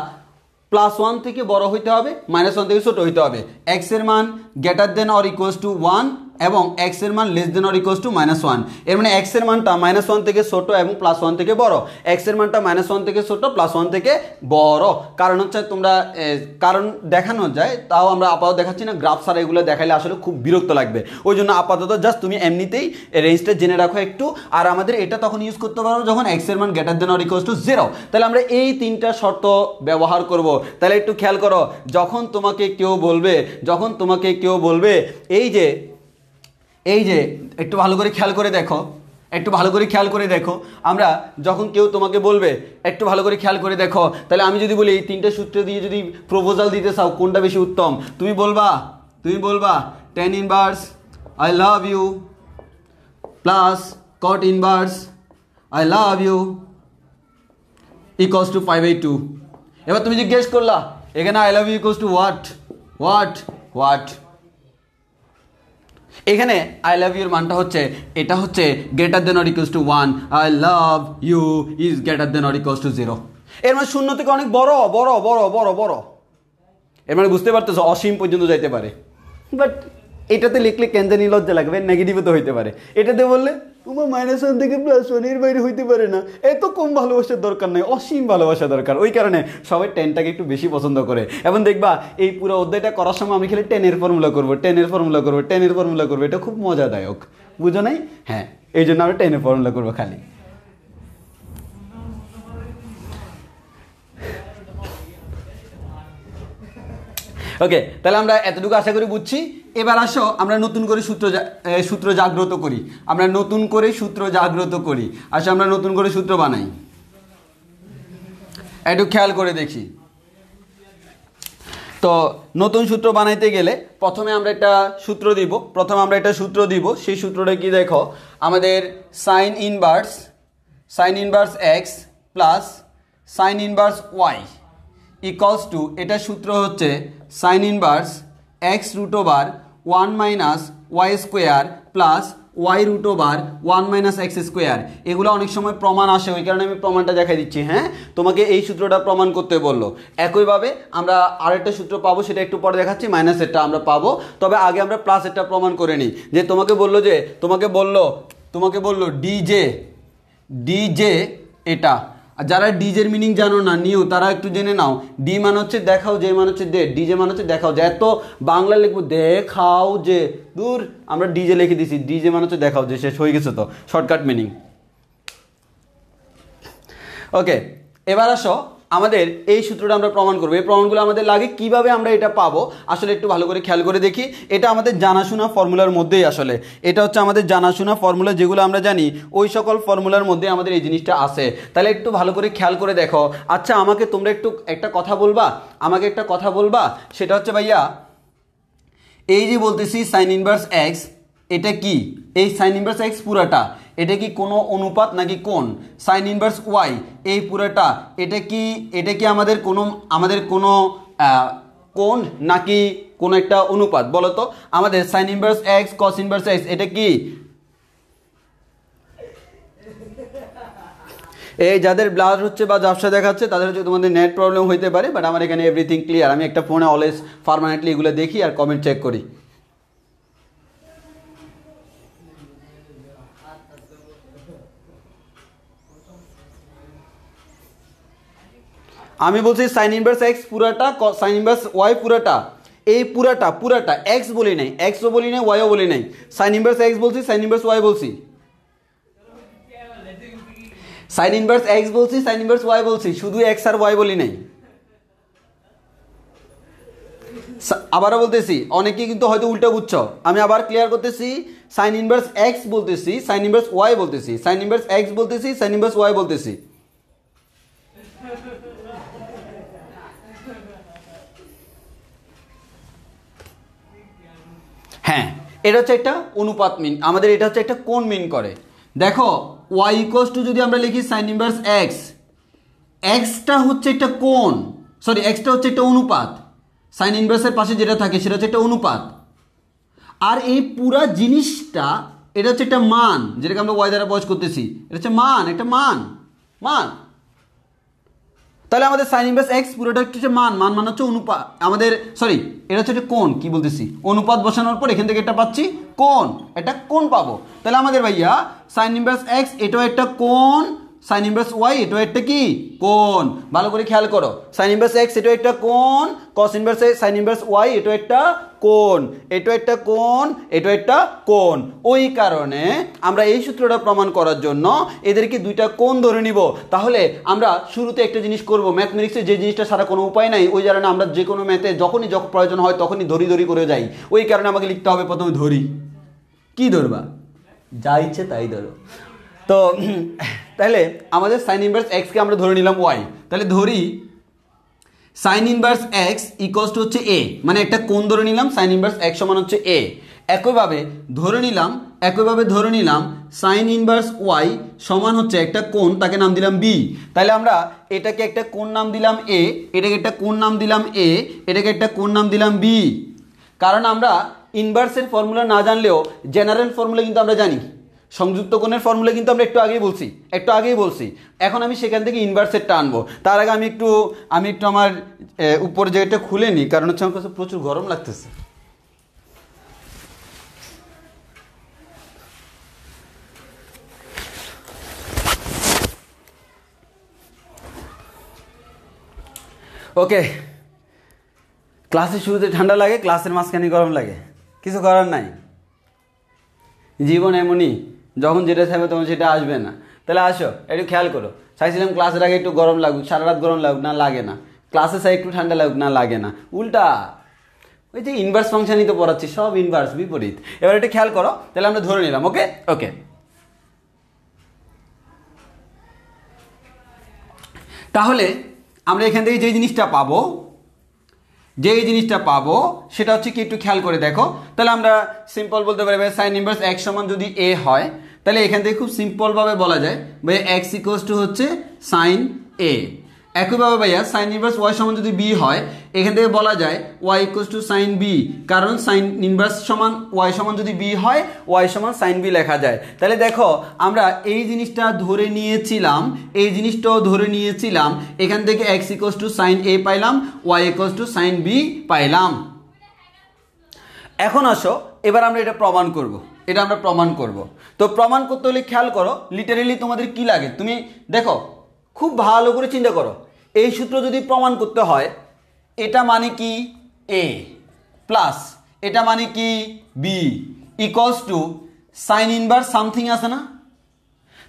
+1 থেকে বড় হইতে হবে, -1 থেকে ছোট হইতে হবে। এক্স এর মান greater than or equals to 1 এবং এক্স এর মান less than or equals to -1। এর মানে এক্স এর মানটা -1 থেকে ছোট এবং +1 থেকে বড়, এক্স এর মানটা -1 থেকে ছোট +1 থেকে বড়। কারণ হচ্ছে তোমরা কারণ দেখানো যায়, তাও আমরা আপাতত দেখাচ্ছি না, গ্রাফ ছাড়া এগুলো দেখাইলে আসলে খুব বিরক্ত লাগবে। ওই জন্য আপাতত জাস্ট তুমি এমনিতেই রেঞ্জটা জেনে রাখো একটু। আর আমাদের এটা তখন ইউজ করতে পারো যখন এক্স এর মান greater than or equals to 0। তাহলে আমরা এই তিনটা শর্ত ব্যবহার করব। তাহলে একটু খেয়াল করো, যখন তোমাকে কেউ বলবে এই যে একটু ভালো করে খেয়াল করে দেখো, আমরা যখন কেউ তোমাকে বলবে একটু ভালো করে খেয়াল করে দেখো, তাহলে আমি যদি বলি এই তিনটে সূত্র দিয়ে যদি প্রপোজাল দিতে চাও কোনটা বেশি উত্তম, তুমি বলবা tan inverse I love you plus cot inverse I love you equals to 5/2। এবার তুমি জিজ্ঞেস করলা এখানে I love you equals to what? এখানে আই লাভ ইউর মানটা হচ্ছে এটা হচ্ছে greater than or equals to 1, I love you is greater than or equals to 0। এর মানে শূন্য থেকে অনেক বড়। এর মানে বুঝতে পারতেছো অসীম পর্যন্ত যাইতে পারে। বাট এটাতে লিখলে কেন জানি লজ্জা লাগবে, নেগেটিভও তো হইতে পারে। এটাতে বললে তোমার -1 থেকে +1 এর বাইরে হইতে পারে না, এত কম ভালোবাসার দরকার নাই, অসীম ভালোবাসা দরকার। ওই কারণে সবাই 10টাকে একটু বেশি পছন্দ করে। এবং দেখবা এই পুরো অধ্যায়টা করার সময় আমি খালি 10-এর ফর্মুলা করবো, 10-এর ফর্মুলা করবো, 10-এর ফর্মুলা করবো, এটা খুব মজাদায়ক, বুঝো নাই? হ্যাঁ, এই জন্য আমরা 10-এর ফর্মুলা করবো খালি। ওকে, তাহলে আমরা এতটুকু আশা করি বুঝছি। এবার আসো আমরা নতুন করে সূত্র জাগ্রত করি। আমরা নতুন করে সূত্র জাগ্রত করি। আসো আমরা নতুন করে সূত্র বানাই, একটু খেয়াল করে দেখি। তো নতুন সূত্র বানাইতে গেলে প্রথমে আমরা একটা সূত্র দিব। সেই সূত্রটা কি দেখো, আমাদের sine inverse x plus sine inverse y equals to, এটা সূত্র হচ্ছে sine inverse x root over 1 minus y square plus y root over 1 minus x square. এগুলো অনেক সময় প্রমাণ আসে, ওই কারণে আমি প্রমাণটা দেখাই দিচ্ছি। হ্যাঁ, তোমাকে এই সূত্রটা প্রমাণ করতে বললো। একইভাবে আমরা আরেকটা সূত্র পাবো, সেটা একটু পরে দেখাচ্ছি, মাইনাসেরটা আমরা পাবো। তবে আগে আমরা প্লাসেরটা প্রমাণ করে নিই। যে তোমাকে বললো ডিজে এটা। আর যারা ডিজের মিনিং জানো না নিউ, তারা একটু জেনে নাও। ডি মানে হচ্ছে দেখাও, যে মানে হচ্ছে দে, ডিজে মানে হচ্ছে দেখাও। যে এত বাংলা লিখবো দেখাও যে, দূর, আমরা ডিজে লিখে দিছি, ডিজে মানে হচ্ছে দেখাও যে, শেষ হয়ে গেছে তো, শর্টকাট মিনিং। ওকে, এবার আসো আমাদের এই সূত্রটা আমরা প্রমাণ করবো। এই প্রমাণগুলো আমাদের লাগে, কিভাবে আমরা এটা পাবো আসলে একটু ভালো করে খেয়াল করে দেখি। এটা আমাদের জানাশোনা ফর্মুলার মধ্যেই, আসলে এটা হচ্ছে আমাদের জানাশোনা ফর্মুলা, যেগুলো আমরা জানি ওই সকল ফর্মুলার মধ্যে আমাদের এই জিনিসটা আছে। তাহলে একটু ভালো করে খেয়াল করে দেখো। আচ্ছা, আমাকে তোমরা একটু একটা কথা বলবা, সেটা হচ্ছে ভাইয়া, এই যে বলতেছি সাইন ইনভার্স এক্স, এটা কি? এই সাইন ইনভার্স এক্স পুরাটা, এটা কি কোনো অনুপাত নাকি কোণ? সাইন ইনভার্স ওয়াই এই পুরাটা, এটা কি আমাদের কোনো কোণ নাকি কোনো একটা অনুপাত? বলো তো আমাদের সাইন ইনভার্স এক্স কস ইনভার্স এক্স এটা কি? এই যাদের ব্লার হচ্ছে বা ঝাপসা দেখাচ্ছে তাদের হচ্ছে তোমাদের নেট প্রবলেম হইতে পারে, বাট আমার এখানে এভরিথিং ক্লিয়ার। আমি একটা ফোনে অলওয়েজ পার্মানেন্টলি এগুলো দেখি আর কমেন্ট চেক করি। আমি বলছি সাইন ইনভার্স এক্স পুরাটা, সাইন ইনভার্স ওয়াই পুরাটা, এই পুরাটা এক্স বলি নাই, এক্সও বলি নাই, ওয়াইও বলি নাই। সাইন ইনভার্স এক্স বলছি, সাইন ইনভার্স ওয়াই বলছি, সাইন ইনভার্স এক্স বলছি, সাইন ইনভার্স ওয়াই বলছি, শুধু এক্স আর ওয়াই বলি নাই। আবারও বলতেছি, অনেকে কিন্তু হয়তো উল্টো বুঝছো, আমি আবার ক্লিয়ার করতেছি। সাইন ইনভার্স এক্স বলতেছি, সাইন ইনভার্স ওয়াই বলতেছি, সাইন ইনভার্স এক্স বলতেছি, সাইন ইনভার্স ওয়াই বলতেছি। হ্যাঁ, এটা হচ্ছে একটা অনুপাত মিন, আমাদের এটা হচ্ছে একটা কোণ মিন করে। দেখো ওয়াই ইকুয়ালস টু যদি আমরা লিখি সাইন ইনভার্স এক্স, এক্সটা হচ্ছে একটা কোণ, সরি এক্সটা হচ্ছে একটা অনুপাত, সাইন ইনভার্সের পাশে যেটা থাকে সেটা হচ্ছে একটা অনুপাত। আর এই পুরা জিনিসটা এটা হচ্ছে একটা মান, যেটাকে আমরা ওয়াই দ্বারা প্রকাশ করতেছি, এটা হচ্ছে মান, একটা মান। তাহলে আমাদের সাইন ইনভার্স এক্স পুরোটা হচ্ছে মান মানে হচ্ছে অনুপাত, আমাদের সরি এটা হচ্ছে একটা কোণ, কি বলতেছি, অনুপাত বসানোর পর এখান থেকে এটা পাচ্ছি কোণ, এটা কোণ পাবো। তাহলে আমাদের ভাইয়া সাইন ইনভার্স এক্স এটাও একটা কোণ, সাইন ইনভার্স ওয়াই এটাও একটা কি কোণ। ভালো করে খেয়াল করো, সাইন ইনভার্স এক্স এটাও একটা কোণ, cos inverse sine inverse y এটাও একটা কোণ, এটাও একটা কোণ, এটাও একটা কোণ। ওই কারণে আমরা এই সূত্রটা প্রমাণ করার জন্য এদেরকে দুইটা কোণ ধরে নিব। তাহলে আমরা শুরুতে একটা জিনিস করব, ম্যাথমেটিক্সে যে জিনিসটা ছাড়া কোনো উপায় নাই, ওই কারণে আমরা যে কোনো ম্যাথে যখনই প্রয়োজন হয় তখনই ধরি করে যাই। ওই কারণে আমাকে লিখতে হবে প্রথমে ধরি। কি ধরবা? যা ইচ্ছে তাই ধরো। তো তাহলে আমাদের সাইন ইনভার্স এক্সকে আমরা ধরে নিলাম ওয়াই। তাহলে ধরি sign inverse x equals to হচ্ছে এ, মানে একটা কোণ ধরে নিলাম, সাইন ইনভার্স এক্স সমান হচ্ছে এ। একইভাবে ধরে নিলাম সাইন ইনভার্স ওয়াই সমান হচ্ছে একটা কোণ, তাকে নাম দিলাম বি। তাহলে আমরা এটাকে একটা কোণ নাম দিলাম এ, এটাকে একটা কোণ নাম দিলাম এ, এটাকে একটা কোণ নাম দিলাম বি। কারণ আমরা ইনভার্সের ফর্মুলা না জানলেও জেনারেল ফর্মুলা কিন্তু আমরা জানি, সংযুক্ত কোণের ফর্মুলা কিন্তু আমরা একটু আগেই বলছি। এখন আমি সেখান থেকে ইনভার্সের টানবো। তার আগে আমি একটু আমার উপর জায়গাটা খুলে নিই, কারণ হচ্ছে আমার কাছে প্রচুর গরম লাগতেছে। ওকে, ক্লাসের শুরুতে ঠান্ডা লাগে, ক্লাসের মাঝখানে গরম লাগে, কিছু করার নাই, জীবন এমনই, যখন যেটা থাকবে তখন সেটা আসবে না। তাহলে আসো একটু খেয়াল করো, চাইছিলাম ক্লাসের আগে একটু গরম লাগুক, সারা রাত গরম লাগুক, না লাগে না। ক্লাসে চাই একটু ঠান্ডা লাগুক, না লাগে না, উল্টা। ওই যে ইনভার্স ফাংশনই তো পড়াচ্ছি, সব ইনভার্স, বিপরীত। এবার একটু খেয়াল করো, তাহলে আমরা ধরে নিলাম। ওকে ওকে, তাহলে আমরা এখান থেকে যে জিনিসটা পাবো সেটা হচ্ছে কি, একটু খেয়াল করে দেখো। তাহলে আমরা সিম্পল বলতে পারি সাইন ইনভার্স এক্স সমান যদি এ হয়, তাহলে এখান থেকে খুব সিম্পলভাবে বলা যায় ভাইয়া এক্স ইকুয়ালস টু হচ্ছে সাইন এ। একইভাবে ভাইয়া সাইন ইনভার্স ওয়াই সমান যদি বি হয়, এখান থেকে বলা যায় y equals to sine B, কারণ সাইন ইনভার্স সমান ওয়াই সমান যদি বি হয়, ওয়াই সমান সাইন বি লেখা যায়। তাহলে দেখো আমরা এই জিনিসটা ধরে নিয়েছিলাম, এই জিনিসটাও ধরে নিয়েছিলাম, এখান থেকে x equals to sine A পাইলাম, y equals to sine B পাইলাম। এখন আসো এবার আমরা এটা প্রমাণ করব। তো প্রমাণ করতে হলে খেয়াল করো, লিটারেলি তোমাদের কি লাগে, তুমি দেখো খুব ভালো করে চিন্তা করো। এই সূত্র যদি প্রমাণ করতে হয়, এটা মানে কি এ প্লাস এটা মানে কি B equals to sine inverse something আছে না?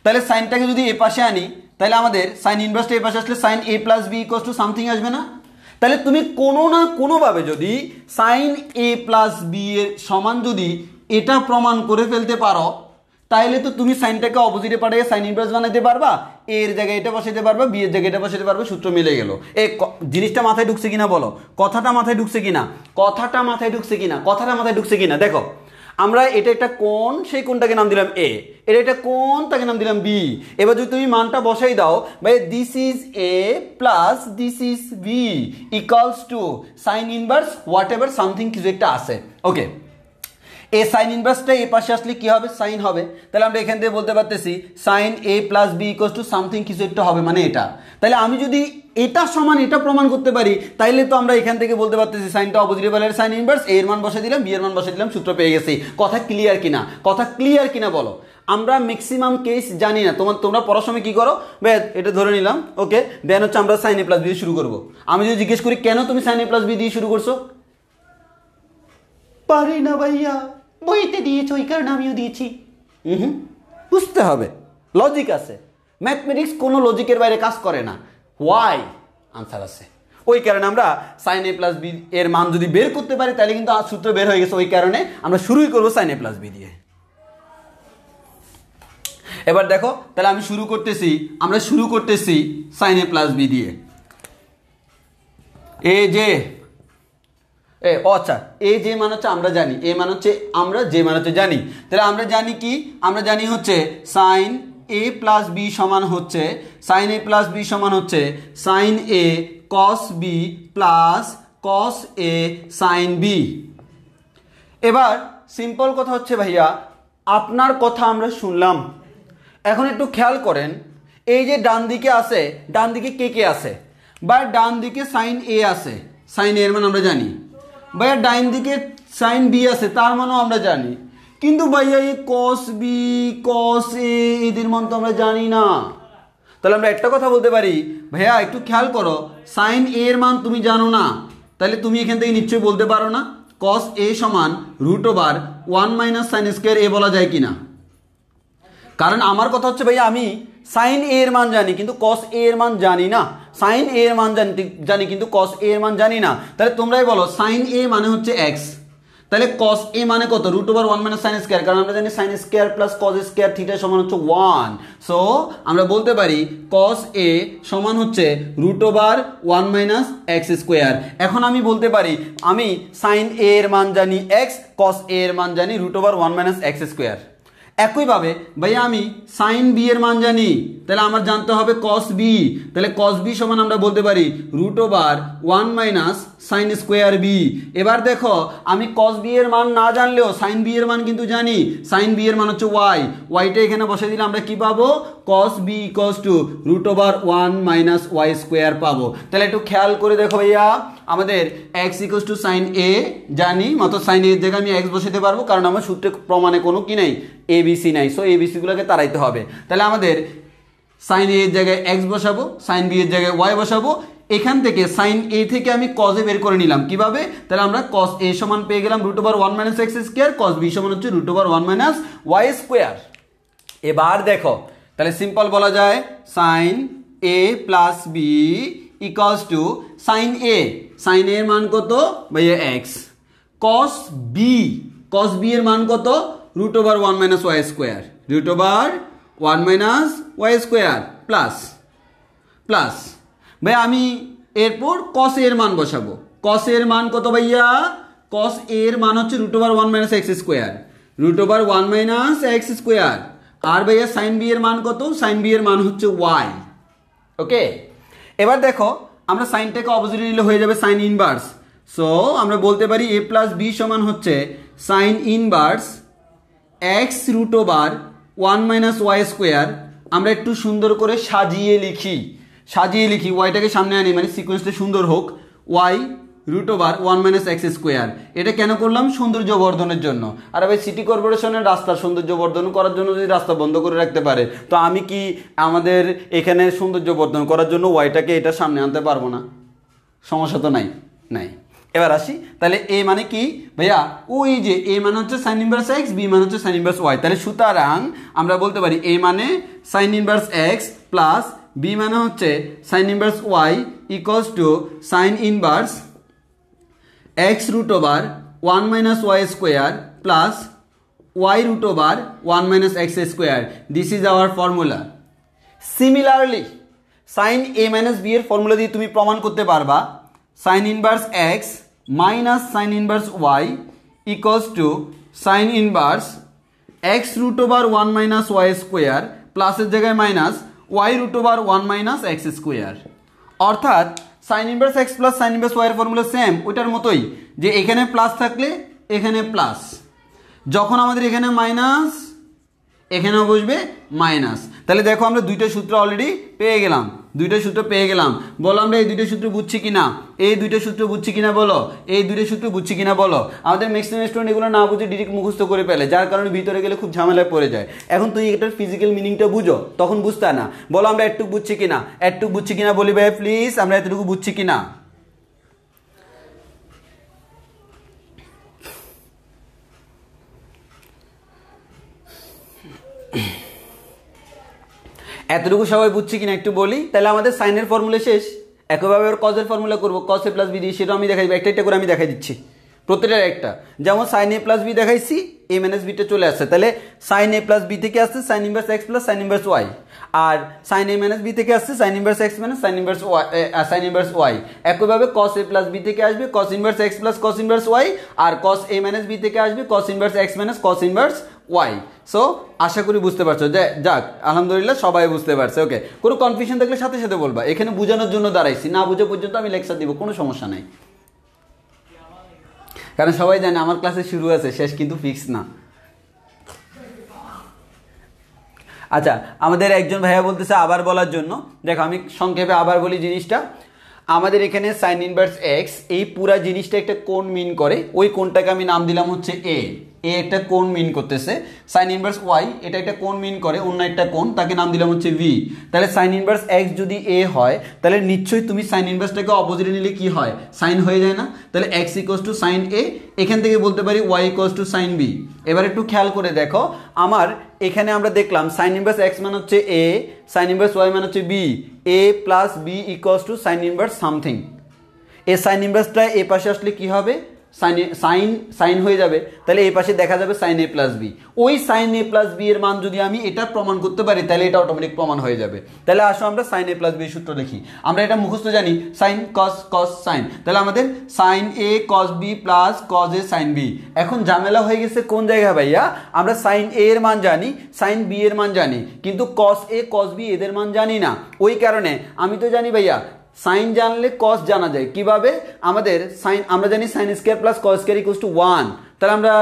তাহলে সাইনটাকে যদি এ পাশে আনি, তাহলে আমাদের সাইন ইনভার্সটা এ পাশে আসলে sine A plus B equals to something আসবে না? তাহলে তুমি কোনো না কোনোভাবে যদি সাইন এ প্লাস বি এর সমান যদি এটা প্রমাণ করে ফেলতে পারো, তাইলে তো তুমি সাইনটাকে অপোজিটে পাঠিয়ে সাইন ইনভার্স বানাইতে পারবা, এর জায়গায় এটা বসাইতে পারবা, বি এর জায়গায় এটা বসাইতে পারবে, সূত্র মিলে গেল। এই জিনিসটা মাথায় ঢুকছে কিনা বলো, কথাটা মাথায় ঢুকছে কিনা দেখো। আমরা এটা একটা কোণ, সেই কোণটাকে নাম দিলাম এ, এটা একটা কোণ, তাকে নাম দিলাম বি। এবার যদি তুমি মানটা বসাই দাও, ভাই this is A plus this is B equals to sine inverse whatever something কিছু একটা আছে। ওকে, এ সাইন ইনভার্সটা এ পাশে আসলে কি হবে, সাইন হবে। তাহলে আমরা এখান থেকে বলতে পারতেছি sine A plus B equals to something কিছু একটা হবে, মানে এটা। তাহলে আমি যদি এটা সমান এটা প্রমাণ করতে পারি, তাইলে তো আমরা এখান থেকে বলতে পারতেছি সাইনটা অপোজিটে পাইলে সাইন ইনভার্স, এ এর মান বসাই দিলাম, বি এর মান বসাই দিলাম, সূত্র পেয়ে গেছি। কথা ক্লিয়ার কিনা বলো। আমরা ম্যাক্সিমাম কেস জানি না, তোমরা পড়ার সময় কি করো, বেদ এটা ধরে নিলাম, ওকে, দেন হচ্ছে আমরা সাইন এ প্লাস বি দিয়ে শুরু করবো। আমি যদি জিজ্ঞেস করি কেন তুমি সাইন এ প্লাস বি দিয়ে শুরু করছো, পারি না ভাইয়া, বইতে দিয়েছ ওই কারণে আমিও দিয়েছি। বুঝতে হবে, লজিক আছে। ম্যাথমেটিক্স কোনো লজিকের বাইরে কাজ করে না, হোয়াই আনসার আছে। ওই কারণে আমরা সাইন এ প্লাস বি এর মান যদি বের করতে পারি, তাহলে কিন্তু সূত্র বের হয়ে গেছে। ওই কারণে আমরা শুরুই করবো সাইন এ প্লাস বি দিয়ে। এবার দেখো, তাহলে আমরা শুরু করতেছি সাইন এ প্লাস বি দিয়ে। আচ্ছা, এ যে মান হচ্ছে আমরা জানি, এ মান হচ্ছে আমরা, যে মান হচ্ছে জানি। তাহলে আমরা জানি কি, আমরা জানি হচ্ছে সাইন এ প্লাস বি সমান হচ্ছে sign A cos B plus cos A sign B. এবার সিম্পল কথা হচ্ছে ভাইয়া, আপনার কথা আমরা শুনলাম, এখন একটু খেয়াল করেন, এই যে ডান দিকে আছে, ডান দিকে কে আছে, বা ডান দিকে সাইন এ আছে, সাইন এর মান আমরা জানি, ভাইয়া ডাইন দিকে সাইন বি আছে, তার মানও আমরা জানি, কিন্তু ভাইয়া এই কস বি কস এ এদের মান তো আমরা জানি না। তাহলে আমরা একটা কথা বলতে পারি, ভাইয়া একটু খেয়াল করো, সাইন এ এর মান তুমি জানো না, তাহলে তুমি এখান থেকে নিশ্চয়ই বলতে পারো না কস এ সমান √1 মাইনাস সাইন স্কোয়ার এ বলা যায় কিনা। কারণ আমার কথা হচ্ছে ভাইয়া আমি সাইন এ এর মান জানি কিন্তু কস এ এর মান জানি না, সাইন এ এর মান জানি কিন্তু কস এ এর মান জানি না। তাহলে তোমরাই বলো সাইন এ মানে হচ্ছে এক্স, তাহলে কস এ মানে কত, √1 মাইনাস সাইন স্কোয়ার, কারণ আমরা জানি sine square plus cos square theta সমান হচ্ছে 1। সো আমরা বলতে পারি কস এ সমান হচ্ছে √1 মাইনাস এক্স স্কোয়ার। এখন আমি বলতে পারি আমি সাইন এ এর মান জানি এক্স, কস এ এর মান জানি √1 মাইনাস এক্স স্কোয়ার। একইভাবে ভাইয়া আমি সাইন বি এর মান জানি, তাহলে আমার জানতে হবে কস বি, তাহলে কস বি সমান আমরা বলতে পারি √1 মাইনাস সাইন স্কোয়ার বি। এবার দেখো আমি কস বি এর মান না জানলেও সাইন বি এর মান কিন্তু জানি, সাইন বি এর মান হচ্ছে ওয়াই, ওয়াইটা এখানে বসে দিলে আমরা কি পাবো, cos B equals to √1 minus y square পাবো। তাহলে একটু খেয়াল করে দেখো ভাইয়া, আমাদের x equals to sine A জানি, মাত্র সাইন এর জায়গায় আমি এক্স বসাতে পারবো, কারণ আমার সূত্রে প্রমাণে কোনো কি নেই, এবিসি নাই। সো এবিসি গুলোকে তাড়াইতে হবে। তাহলে আমাদের সাইন এ এর জায়গায় এক্স বসাবো, সাইন বি এর জায়গায় ওয়াই বসাবো, এখান থেকে সাইন এ থেকে আমি কজ এ বের করে নিলাম কিভাবে, তাহলে আমরা কস এ সমান পেয়ে গেলাম √1 - x স্কয়ার, কস বি সমান হচ্ছে √1 - y স্কয়ার। এবার দেখো তাহলে সিম্পল বলা যায় sine A plus B equals to sine A এর মান কত ভাইয়া x, কস বি এর মান কত √1 - y square, √1 - y square plus ভাই আমি এরপর কস এর মান বসাবো। কস এর মান কত ভাইয়া, কস এর মান হচ্ছে √1 - x স্কয়ার, √1 - x স্কয়ার। আর ভাইয়া সাইন বি এর মান কত, সাইন বি এর মান হচ্ছে y। ওকে, এবার দেখো আমরা সাইনটাকে অপোজিটে নিলে হয়ে যাবে সাইন ইনভার্স। সো আমরা বলতে পারি a প্লাস বি সমান হচ্ছে sine inverse x √1 - y square. আমরা একটু সুন্দর করে সাজিয়ে লিখি, ওয়াইটাকে সামনে আনি, মানে সিকোয়েন্সটা সুন্দর হোক, y √1 - x স্কয়ার। এটা কেন করলাম, সৌন্দর্য বর্ধনের জন্য। আর ভাই সিটি কর্পোরেশনের রাস্তার সৌন্দর্য বর্ধন করার জন্য যদি রাস্তা বন্ধ করে রাখতে পারে, তো আমি কি আমাদের এখানে সৌন্দর্য বর্ধন করার জন্য ওয়াইটাকে এটা সামনে আনতে পারবো না? সমস্যা তো নাই। এবার আসি, তাহলে এ মানে কি ভাইয়া, ওই যে এ মানে হচ্ছে সাইন ইনভার্স x, বি মানে হচ্ছে সাইন ইনভার্স y। তাহলে সুতরাং আমরা বলতে পারি এ মানে sine inverse x plus B মানে হচ্ছে sine inverse y equals to sine inverse x √1 - y square plus y √1 - x square. This is our formula. Similarly sine a - b এর ফর্মুলা দিয়ে তুমি প্রমাণ করতে পারবা sine inverse x minus sine inverse y equals to sine inverse x √1 - y square প্লাসের জায়গায় মাইনাস y √1 - x স্কয়ার। অর্থাৎ sign inverse x plus sine inverse y এর ফর্মুলা সেম, ওইটার মতোই, যে এখানে প্লাস থাকলে এখানে প্লাস, যখন আমাদের এখানে মাইনাস এখানেও বসবে মাইনাস। তাহলে দেখো আমরা দুইটা সূত্র অলরেডি পেয়ে গেলাম, বলো আমরা এই দুইটা সূত্র বুঝছি কিনা, বলো। আমাদের ম্যাক্সিমাম স্টুডেন্ট এগুলো না বুঝে ডিরেক্ট মুখস্থ করে ফেলে, যার কারণে ভিতরে গেলে খুব ঝামেলায় পড়ে যায়। এখন তুই এটার ফিজিক্যাল মিনিংটা বুঝো, তখন বুঝতে না। বলো আমরা এটুকু বুঝছি কিনা, বলি ভাই প্লিজ আমরা এতটুকু বুঝছি কিনা। এতটুকু সবাই বুঝছি কিনা একটু বলি। তাহলে আমাদের সাইনের ফর্মুলা শেষ। একইভাবে কজের ফর্মুলা করবো, কস এ প্লাস বি দিয়ে, সেটাও আমি দেখাই, একটা করে আমি দেখাই দিচ্ছি প্রত্যেকটার একটা। যেমন সাইন এ প্লাস বি দেখাইছি, এ মাইনাস বিটা চলে আসছে, তাহলে সাইন এ প্লাস বি থেকে আসছে sine inverse x plus sine inverse y, আর সাইন এ মাইনাস বি থেকে আসছে sine inverse x minus sine inverse y. একইভাবে কস এ প্লাস বি থেকে আসবে cos inverse x plus cos inverse y, আর কস এ মাইনাস বি থেকে আসবে cos inverse x minus cos inverse y. So আশা করি বুঝতে পারছো, যাক আলহামদুলিল্লাহ সবাই বুঝতে পারছে। ওকে, কোনো কনফিউশন থাকলে সাথে সাথে বলবা, এখানে বোঝানোর জন্য দাঁড়াইছি, না বুঝে পর্যন্ত আমি লেকচার দিব, কোনো সমস্যা নাই। কারণ সবাই জানে আমার ক্লাসে শুরু আছে, শেষ কিন্তু ফিক্স না। আচ্ছা, আমাদের একজন ভাইয়া বলতেছে আবার বলার জন্য, দেখো আমি সংক্ষেপে আবার বলি জিনিসটা। আমাদের এখানে সাইন ইনভার্স এক্স এই পুরা জিনিসটা একটা কোণ মিন করে, ওই কোণটাকে আমি নাম দিলাম হচ্ছে এ একটা কোণ মিন করতেছে। সাইন ইনভার্স ওয়াই এটা একটা কোণ মিন করে, অন্য একটা কোণ, তাকে নাম দিলাম হচ্ছে ভি। তাহলে সাইন ইনভার্স এক্স যদি এ হয়, তাহলে নিশ্চয়ই তুমি সাইন ইনভার্সটাকে অপোজিটে নিলে কি হয়, সাইন হয়ে যায় না? তাহলে x equals to sine A, এখান থেকে বলতে পারি y equals to sine B. এবার একটু খেয়াল করে দেখো, আমার এখানে আমরা দেখলাম সাইন ইনভার্স এক্স মানে হচ্ছে এ, সাইন ইনভার্স ওয়াই মানে হচ্ছে B, A plus B equals to sine inverse something. এই সাইন ইনভার্সটা এ পাশে আসলে কি হবে, সাইন হয়ে যাবে, তাহলে এই পাশে দেখা যাবে সাইন এ প্লাস বি। ওই সাইন এ প্লাস বি এর মান যদি আমি এটা প্রমাণ করতে পারি, তাহলে এটা অটোমেটিক প্রমাণ হয়ে যাবে। তাহলে আসো আমরা সাইন এ প্লাস বি সূত্র লিখি। আমরা এটা মুখস্থ জানি, সাইন কস সাইন, তাহলে আমাদের sign A cos B plus cos A sign B. এখন ঝামেলা হয়ে গেছে কোন জায়গায় ভাইয়া, আমরা সাইন এ এর মান জানি, সাইন বি এর মান জানি, কিন্তু কস এ কস বি এদের মান জানি না। ওই কারণে আমি তো জানি ভাইয়া সাইন জানলে কস জানা যায় কিভাবে, আমাদের সাইন আমরা জানি sine square plus cos square equals to 1। তাহলে আমরা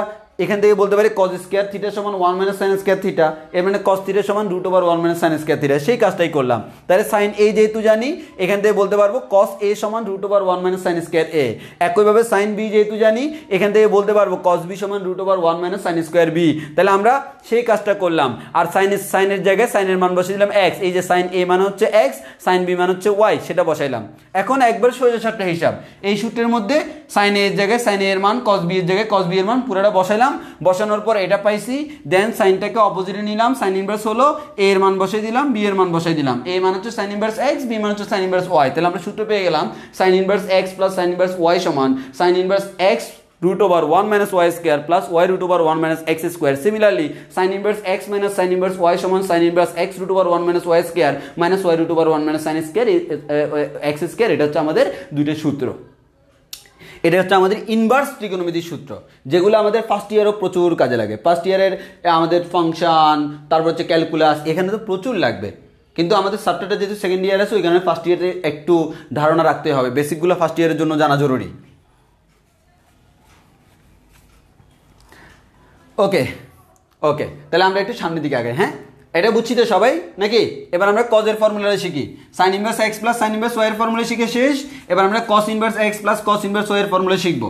এখান থেকে বলতে পারি cos স্কয়ার থিটা সমান 1 মাইনাস sin স্কয়ার থিটা, এর মানে cos থিটা সমান √1 মাইনাস sin স্কয়ার থিটা, সেই কাজটাই করলাম। তাহলে sin a যেহেতু জানি, এখান থেকে বলতে পারবো cos a সমান √1 মাইনাস sin স্কয়ার a। একইভাবে sin b যেহেতু জানি, এখান থেকে বলতে পারবো cos b সমান √1 মাইনাস sin স্কয়ার b। তাহলে আমরা সেই কাজটা করলাম। আর সাইনের জায়গায় সাইনের মান বসিয়ে দিলাম x, এই যে sin a মানে হচ্ছে x, sin b মানে হচ্ছে y, সেটা বসাইলাম। এখন একবার সোজা সাপটা হিসাব, এই সূত্রের মধ্যে sin a এর জায়গায় sin a এর মান, cos b এর জায়গায় cos b এর মান পুরোটা বসাইলাম। বসানোর পর এটা পাইছি, দেন সাইনটাকে অপোজিটে নিলাম, sin ইনভার্স হলো a এর মান বসাই দিলাম, b এর মান বসাই দিলাম। a মান হচ্ছে sin ইনভার্স x, b মান হচ্ছে sin ইনভার্স y। তাহলে আমরা সূত্র পেয়ে গেলাম sin inverse x plus sin inverse y সমান sin inverse x √1 minus y square plus y √1 minus x square. Similarly, sin inverse x minus sin inverse y সমান sin inverse x √1 minus y square minus y √1 minus sin square x square। এটা হচ্ছে আমাদের দুইটা সূত্র। এটা হচ্ছে আমাদের ইনভার্স ত্রিকোণমিতির সূত্র, যেগুলো আমাদের ফার্স্ট ইয়ারও প্রচুর কাজে লাগে। ফার্স্ট ইয়ারের আমাদের ফাংশন, তারপর হচ্ছে ক্যালকুলাস, এখানে তো প্রচুর লাগবে। কিন্তু আমাদের সাবজেক্টটা যেহেতু সেকেন্ড ইয়ার আছে, ওই কারণে ফার্স্ট ইয়ারে একটু ধারণা রাখতে হবে, বেসিকগুলো ফার্স্ট ইয়ারের জন্য জানা জরুরি। ওকে ওকে, তাহলে আমরা একটু সামনের দিকে আগে। হ্যাঁ, এটা বুঝছি তো সবাই নাকি? এবার আমরা cos এর ফর্মুলাটা শিখি। sin inverse x plus sin inverse y এর ফর্মুলা শিখে শেষ। এবার আমরা cos inverse x plus cos inverse y এর ফর্মুলা শিখব।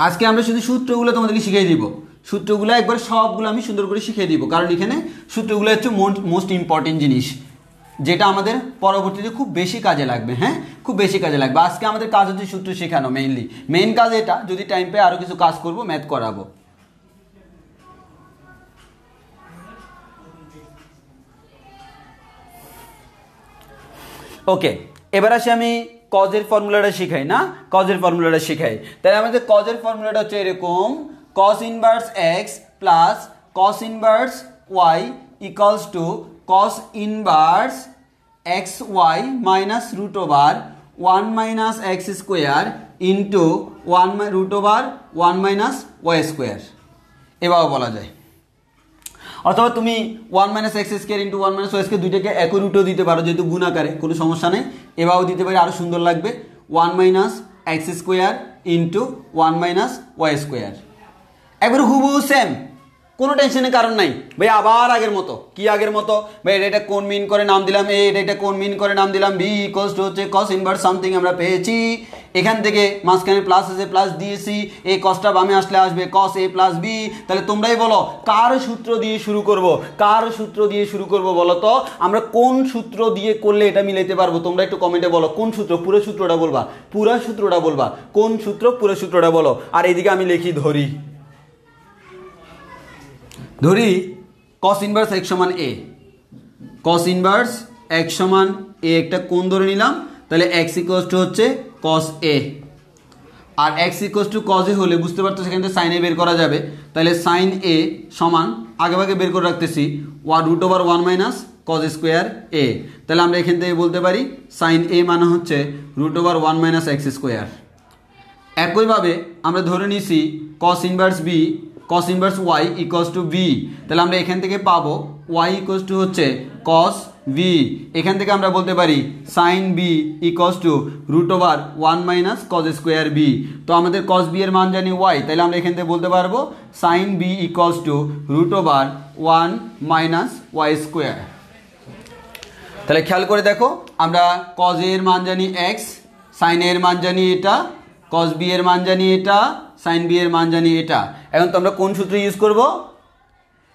আজকে আমরা শুধু সূত্রগুলো তোমাদেরকে শিখিয়ে দিব। সূত্রগুলো একবার সবগুলো আমি সুন্দর করে শিখিয়ে দিব, কারণ এখানে সূত্রগুলো হচ্ছে মোস্ট ইম্পর্টেন্ট জিনিস, যেটা আমাদের পরবর্তীতে খুব বেশি কাজে লাগবে। হ্যাঁ, খুব বেশি কাজে লাগবে। আজকে আমাদের কাজ হচ্ছে সূত্র শেখানো, মেইন কাজ এটা। যদি টাইম পেয়ে আরও কিছু কাজ করব, ম্যাথ করাবো। ওকে, এবার আসি আমি cos এর ফর্মুলাটা শিখাই না, cos এর ফর্মুলাটা শিখাই। তাহলে আমাদের cos এর ফর্মুলাটা হচ্ছে এরকম: cos inverse x plus cos inverse y equals to cos inverse xy minus √1 minus x square into √1 minus y square. এভাবে বলা যায়। অথবা তুমি 1 minus x square into 1 minus y square দুইটাকে একই রুটেও দিতে পারো, যেহেতু গুণ আকারে, কোনো সমস্যা নেই। এভাবেও দিতে পারি, আরও সুন্দর লাগবে। 1 minus x square into 1 minus y square, একবার হুবহু সেম, কোনো টেনশনের কারণ নাই ভাই। আবার আগের মতো, কি আগের মতো ভাই? এটা কোন মিন করে নাম দিলাম এ, এটা কোন মিন করে নাম দিলাম বি, ইকুয়ালস টু হচ্ছে cos ইনভার্স সামথিং আমরা পেয়েছি। এখান থেকে মাঝখানে প্লাস আছে, প্লাস দিয়েছি, এই কসটা বামে আসলে আসবে cos a প্লাস বি। তাহলে তোমরাই বলো কার সূত্র দিয়ে শুরু করব, কার সূত্র দিয়ে শুরু করব বলো তো? আমরা কোন সূত্র দিয়ে করলে এটা মিলাইতে পারবো? তোমরা একটু কমেন্টে বলো কোন সূত্র। পুরো সূত্রটা বলবা, পুরো সূত্রটা বলবা, কোন সূত্র, পুরো সূত্রটা বলো। আর এইদিকে আমি লিখি, ধরি cos ইনভার্স x সমান a, cos ইনভার্স x সমান a একটা কোণ ধরে নিলাম। তাহলে x ইকুয়ালস টু হচ্ছে cos a, আর x equals to cos a হলে বুঝতে পারতো সেখান থেকে sin a বের করা যাবে। তাহলে sin a সমান আগেভাগে বের করে রাখতেছি √1 মাইনাস cos স্কোয়ার a। তাহলে আমরা এখান থেকে বলতে পারি sin a মানে হচ্ছে √1 মাইনাস x স্কোয়ার। একইভাবে আমরা ধরে নিছি cos inverse b, cos inverse y equals two v। তাহলে আমরা এখান থেকে পাবো y ইকুয়ালস টু হচ্ছে cos v। এখান থেকে আমরা বলতে পারি sin b equals to √1 minus cos square b। তো আমাদের cos b এর মান জানি y, তাহলে আমরা এখান থেকে বলতে পারবো sin b equals to √1 minus y square. তাহলে খেয়াল করে দেখো, আমরা cos a এর মান জানি x, sin a এর মান জানি এটা, cos b এর মান জানি এটা, sin b এর মান জানি এটা। এখন তো আমরা কোন সূত্র ইউজ করব?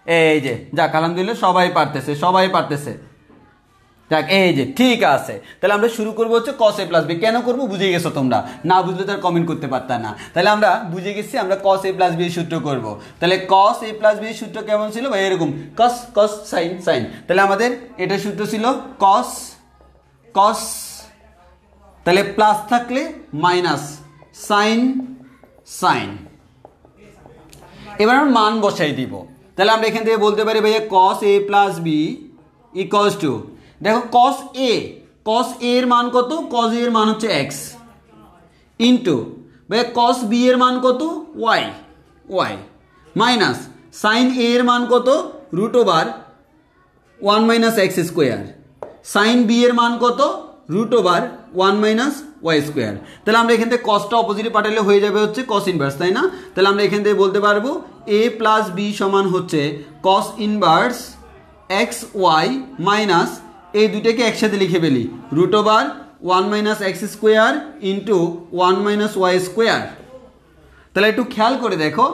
এই যে, যাক আলহামদুলিল্লাহ সবাই পারতেছে, সবাই পারতেছে। যাক, এই যে ঠিক আছে। তাহলে আমরা শুরু করবো হচ্ছে cos a প্লাস b। কেন করবো বুঝে গেছো তোমরা? না বুঝলে তার কমেন্ট করতে পারতা না। তাহলে আমরা বুঝে গেছি, আমরা cos a প্লাস b এর সূত্র করব। তাহলে cos a প্লাস b এর সূত্র কেমন ছিল ভাই? এরকম cos cos sin sin। তাহলে আমাদের এটা সূত্র ছিল cos cos, তাহলে প্লাস থাকলে মাইনাস sin sin। এবার আমরা মান বসাই দিব। তাহলে আমরা এখান থেকে বলতে পারি ভাইয়া cos a plus b equals to, দেখো cos a এর মান কত? cos a এর মান হচ্ছে x ইন্টু ভাইয়া cos b এর মান কত? y মাইনাস sin a এর মান কত? √1 minus x square. sin b এর মান কত? √1 মাইনাস ওয়াই স্কোয়ার। তাহলে আমরা এখান থেকে কসটা অপোজিটে পাঠালে হয়ে যাবে হচ্ছে কস ইনভার্স, তাই না? তাহলে আমরা এখান থেকে বলতে পারবো এ প্লাস বি সমান হচ্ছে cos inverse x y minus এই দুটাকে একসাথে লিখে ফেলি root over 1 minus x square into 1 minus y square. তাহলে একটু খেয়াল করে দেখো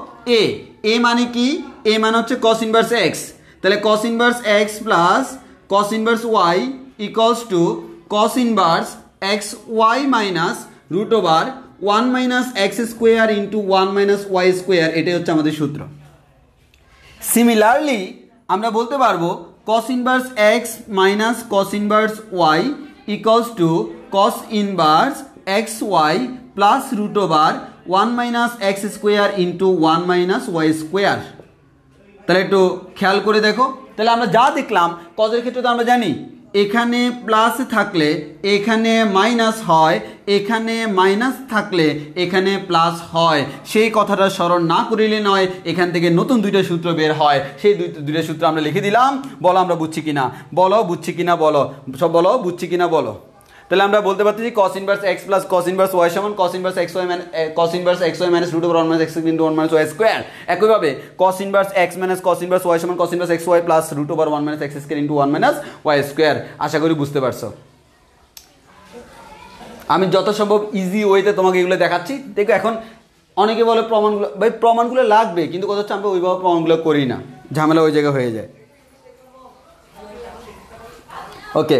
এ মানে কি? এ মানে হচ্ছে কস ইনভার্স এক্স, তাহলে cos inverse x plus cos inverse y equals to cos inverse x y minus root over 1 minus x square into 1 minus y square, এটাই হচ্ছে আমাদের সূত্র। সিমিলারলি আমরা বলতে পারবো cos inverse x minus cos inverse y equals to cos inverse xy plus root over 1 minus x square into 1 minus y square. তাহলে একটু খেয়াল করে দেখো, তাহলে আমরা যা দেখলাম কজের ক্ষেত্রে তো আমরা জানি এখানে প্লাস থাকলে এখানে মাইনাস হয়, এখানে মাইনাস থাকলে এখানে প্লাস হয়, সেই কথাটা স্মরণ না করিলে নয়, এখান থেকে নতুন দুইটা সূত্র বের হয়, সেই দুইটা সূত্র আমরা লিখে দিলাম। বলো আমরা বুঝছি কিনা, বলো বুঝছি কিনা, বলো সব বলো বুঝছি কিনা বলো। তাহলে আমরা বলতে পারতেছি cos inverse x plus cos inverse y সমান cos inverse xy minus root over 1 minus x into 1 minus y square. একইভাবে cos inverse x minus cos inverse y সমান cos inverse xy plus root over 1 minus x square into 1 minus y square. আশা করি বুঝতে পারছো। আমি যত সম্ভব ইজি ওয়েতে তোমাকে এগুলো দেখাচ্ছি। দেখো এখন অনেকে বলে প্রমাণগুলো, ভাই প্রমাণগুলো লাগবে, কিন্তু কথা হচ্ছে আমরা ওইভাবে প্রমাণগুলো করি না, ঝামেলা ওই জায়গায় হয়ে যায়। ওকে,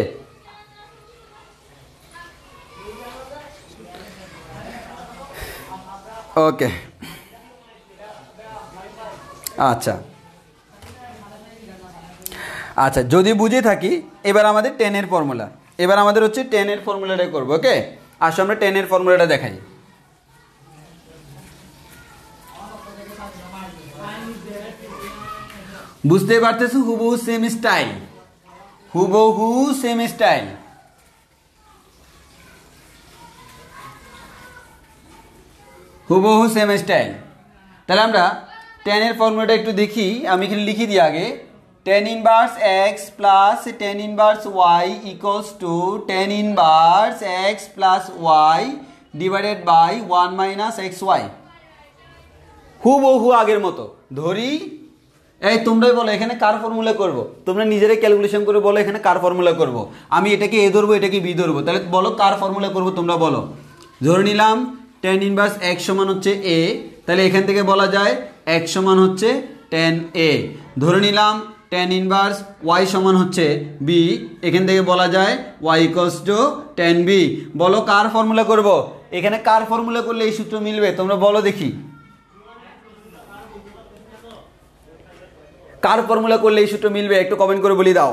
ওকে আচ্ছা আচ্ছা, যদি বুঝে থাকি এবার আমাদের টেনের ফর্মুলা, এবার আমাদের হচ্ছে টেনের ফর্মুলাটা করবো। ওকে, আসো আমরা টেনের ফর্মুলাটা দেখাই। বুঝতে পারতেছো? হুবহু সেম স্টাইল, হুবহু সেম স্টাইল। হুবহু সেম স্টাইল। তাহলে আমরা টেনের ফর্মুলাটা একটু দেখি, আমি এখানে লিখে দিই আগে। Tan inverse x plus tan inverse y equals to tan inverse x plus y divided by 1 minus x y. হুবহু আগের মতো ধরি। এই তোমরাই বলো এখানে কার ফর্মুলা করব? তোমরা নিজেরাই ক্যালকুলেশন করে বলো এখানে কার ফর্মুলা করব। আমি এটাকে এ ধরবো, এটাকে বি ধরবো, তাহলে বলো কার ফর্মুলা করব তোমরা বলো। ধরে নিলাম টেন ইনভার্স এক্স সমান হচ্ছে এ, তাহলে এখান থেকে বলা যায় এক্স সমান হচ্ছে টেন এ। ধরে নিলাম টেন ইনভার্স ওয়াই সমান হচ্ছে বি, এখান থেকে বলা যায় y equals to tan B. বলো কার ফর্মুলা করব? এখানে কার ফর্মুলা করলে এই সূত্র মিলবে তোমরা বলো দেখি। কার ফর্মুলা করলে এই সূত্র মিলবে একটু কমেন্ট করে বলে দাও।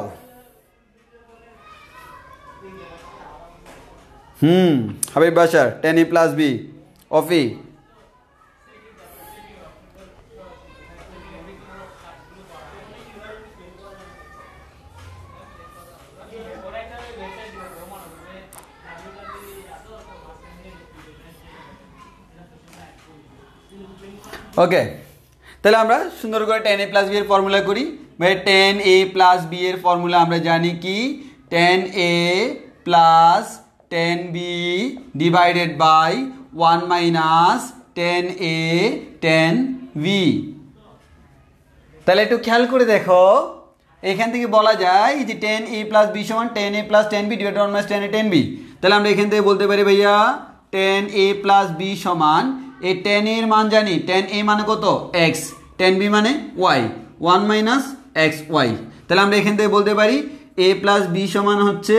Habib Bashar tan A plus B অফি। ওকে, তাহলে আমরা সুন্দর করে টেন এ প্লাস বি এর ফর্মুলা করি। ভাই টেন এ প্লাস বি এর ফর্মুলা আমরা জানি কি? Tan A plus tan B divided by 1 minus tan A tan B. তাহলে একটু খেয়াল করে দেখো, এখান থেকে বলা যায় যে টেন এ প্লাস বি সমান tan A plus tan B divided 1 minus tan A tan B. তাহলে আমরা এখান থেকে বলতে পারি ভাইয়া টেন এ প্লাস বি সমান, এই টেন এর মান জানি, টেন এ মানে কত? এক্স, টেন বি মানে ওয়াই, 1 মাইনাস এক্স ওয়াই। তাহলে আমরা এখান থেকে বলতে পারি এ প্লাস বি সমান হচ্ছে